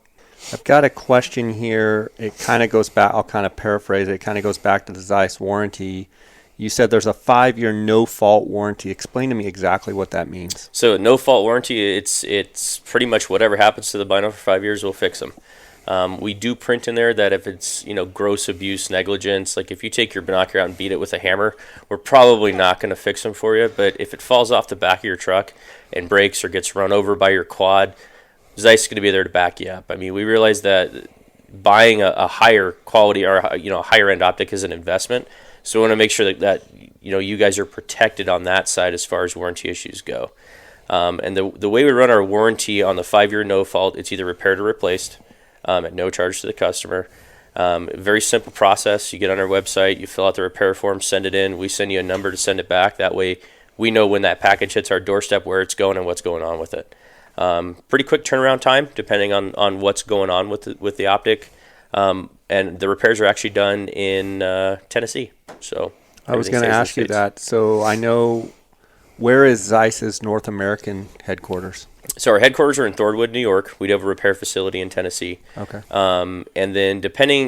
I've got a question here. It kind of goes back. I'll kind of paraphrase it. It kind of goes back to the Zeiss warranty. You said there's a 5-year no-fault warranty. Explain to me exactly what that means. So no-fault warranty, it's pretty much whatever happens to the bino for 5 years, we'll fix them. We do print in there that if it's gross abuse, negligence, like if you take your binocular out and beat it with a hammer, we're probably not going to fix them for you. But if it falls off the back of your truck and breaks or gets run over by your quad, Zeiss is going to be there to back you up. I mean, we realize that buying a higher quality or a higher end optic is an investment. So we want to make sure that you guys are protected on that side as far as warranty issues go. And the way we run our warranty on the 5-year no fault, it's either repaired or replaced at no charge to the customer. Very simple process. You get on our website, you fill out the repair form, send it in. We send you a number to send it back. That way we know when that package hits our doorstep where it's going and what's going on with it. Pretty quick turnaround time depending on what's going on with the optic. And the repairs are actually done in Tennessee. So I was Everything going to stays in the ask you States. that. So I know, where is Zeiss's North American headquarters? So our headquarters are in Thornwood, New York. We do have a repair facility in Tennessee. Okay. And then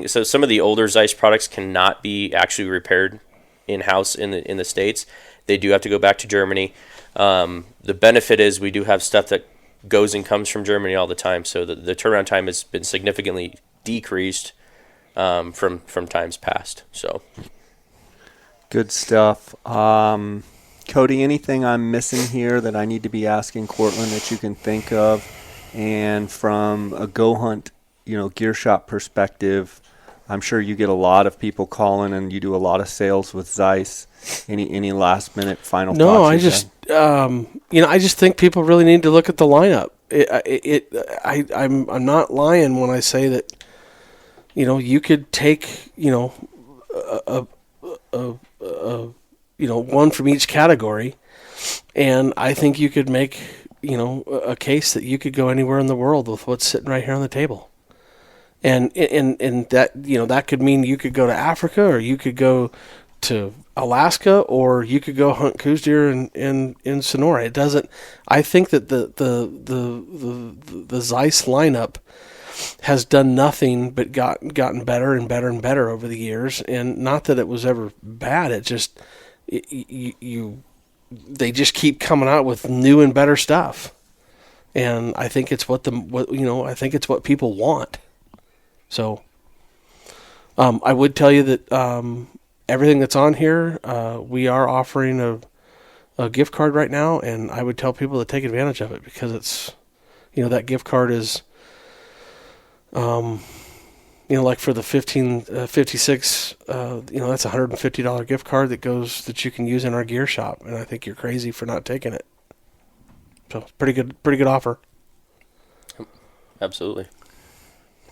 so some of the older Zeiss products cannot be actually repaired in-house in the States. They do have to go back to Germany. The benefit is we do have stuff that goes and comes from Germany all the time. So the turnaround time has been significantly decreased from times past. So Good stuff. Cody, anything I'm missing here that I need to be asking Cortland that you can think of? And from a Go Hunt, gear shop perspective, I'm sure you get a lot of people calling and you do a lot of sales with Zeiss. Any last minute final No, thoughts? I just I just think people really need to look at the lineup. I'm not lying when I say that you could take one from each category, and I think you could make a case that you could go anywhere in the world with what's sitting right here on the table. And that that could mean you could go to Africa, or you could go to Alaska, or you could go hunt coos deer in Sonora. It doesn't. I think that the Zeiss lineup has done nothing but gotten better and better and better over the years. And not that it was ever bad. It just they just keep coming out with new and better stuff. And I think it's I think it's what people want. So, I would tell you that everything that's on here, we are offering a gift card right now, and I would tell people to take advantage of it, because it's, that gift card is, like for the 56, that's a $150 gift card that you can use in our gear shop, and I think you're crazy for not taking it. So it's pretty good offer. absolutely.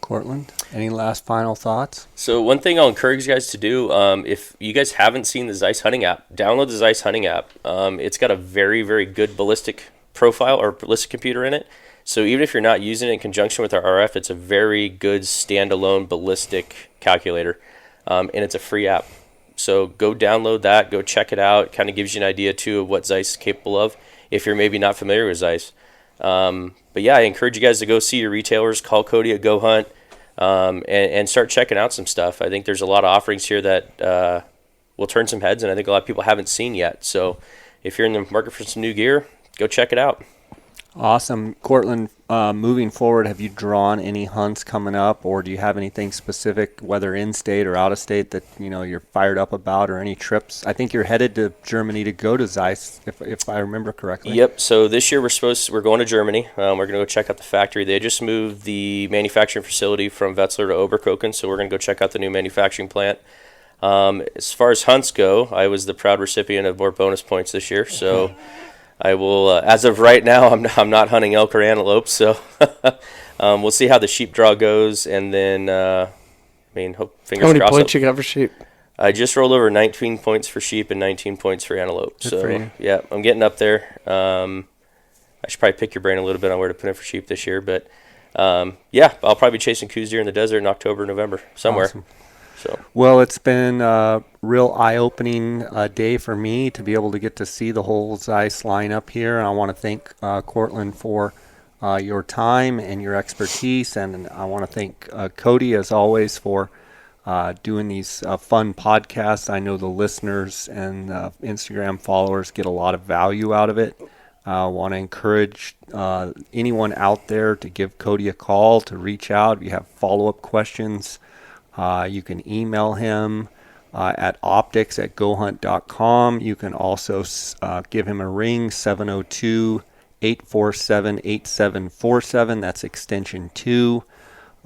Cortland, any last final thoughts? So one thing I'll encourage you guys to do, if you guys haven't seen the Zeiss Hunting app, download the Zeiss Hunting app. It's got a very, very good ballistic profile or ballistic computer in it. So even if you're not using it in conjunction with our RF, it's a very good standalone ballistic calculator, and it's a free app. So go download that, go check it out. It kind of gives you an idea too of what Zeiss is capable of if you're maybe not familiar with Zeiss. But yeah, I encourage you guys to go see your retailers, call Cody at Go Hunt, and start checking out some stuff. I think there's a lot of offerings here that will turn some heads, and I think a lot of people haven't seen yet. So if you're in the market for some new gear, go check it out. Awesome. Cortland, moving forward, have you drawn any hunts coming up, or do you have anything specific, whether in-state or out-of-state, that you're fired up about, or any trips? I think you're headed to Germany to go to Zeiss, if I remember correctly. Yep. So this year we're going to Germany. We're going to go check out the factory. They just moved the manufacturing facility from Wetzlar to Oberkochen, so we're going to go check out the new manufacturing plant. As far as hunts go, I was the proud recipient of more bonus points this year, so I will, as of right now, I'm not hunting elk or antelope, so we'll see how the sheep draw goes, and then, fingers crossed. How many points you got for sheep? I just rolled over 19 points for sheep and 19 points for antelope. Good so, for you. Yeah, I'm getting up there. I should probably pick your brain a little bit on where to put in for sheep this year, but, yeah, I'll probably be chasing coos deer in the desert in October, November, somewhere. Awesome. So. Well, it's been a real eye-opening day for me to be able to get to see the whole Zeiss lineup here. And I want to thank Cortland for your time and your expertise. And I want to thank Cody, as always, for doing these fun podcasts. I know the listeners and Instagram followers get a lot of value out of it. I want to encourage anyone out there to give Cody a call, to reach out. If you have follow-up questions, you can email him at optics@gohunt.com. You can also give him a ring, 702-847-8747. That's extension 2.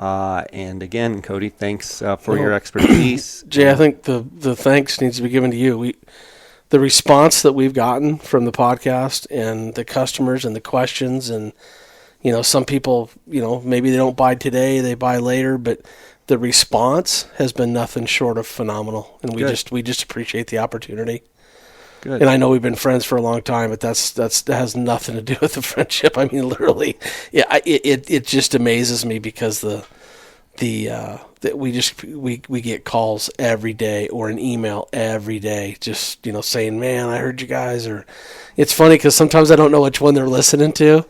And again, Cody, thanks for your expertise. Jay, I think the thanks needs to be given to you. The response that we've gotten from the podcast and the customers and the questions, and some people, maybe they don't buy today, they buy later, but the response has been nothing short of phenomenal, and we just appreciate the opportunity. Good. And I know we've been friends for a long time, but that has nothing to do with the friendship. I mean, literally, yeah, it just amazes me, because the that we get calls every day or an email every day, just saying, "Man, I heard you guys." Or it's funny because sometimes I don't know which one they're listening to.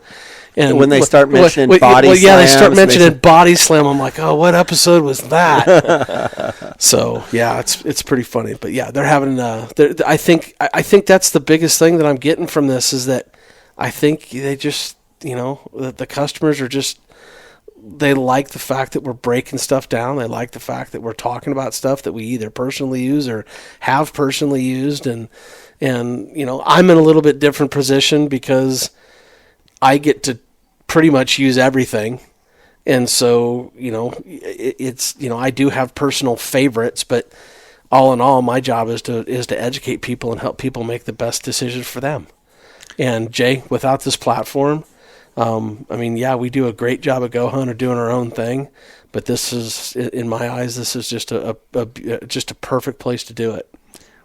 And when they start mentioning body slams, they start mentioning body slam. I'm like, oh, what episode was that? So yeah, it's pretty funny. But yeah, they're having. I think that's the biggest thing that I'm getting from this is that I think they just the customers are just. They like the fact that we're breaking stuff down. They like the fact that we're talking about stuff that we either personally use or have personally used. And I'm in a little bit different position because I get to pretty much use everything. And so, I do have personal favorites, but all in all, my job is to educate people and help people make the best decisions for them. And Jay, without this platform, we do a great job at Go Hunt or doing our own thing, but this is, in my eyes, this is just a perfect place to do it.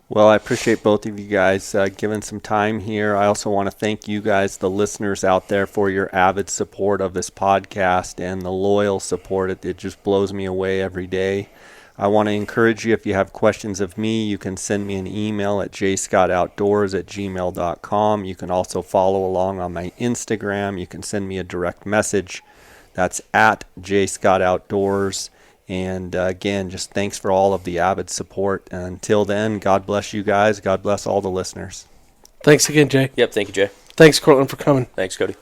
Well, I appreciate both of you guys giving some time here. I also want to thank you guys, the listeners out there, for your avid support of this podcast and the loyal support. It just blows me away every day. I want to encourage you, if you have questions of me, you can send me an email at jscottoutdoors@gmail.com. You can also follow along on my Instagram. You can send me a direct message. That's at jscottoutdoors. And again, just thanks for all of the avid support. And until then, God bless you guys. God bless all the listeners. Thanks again, Jay. Yep, thank you, Jay. Thanks, Cortland, for coming. Thanks, Cody.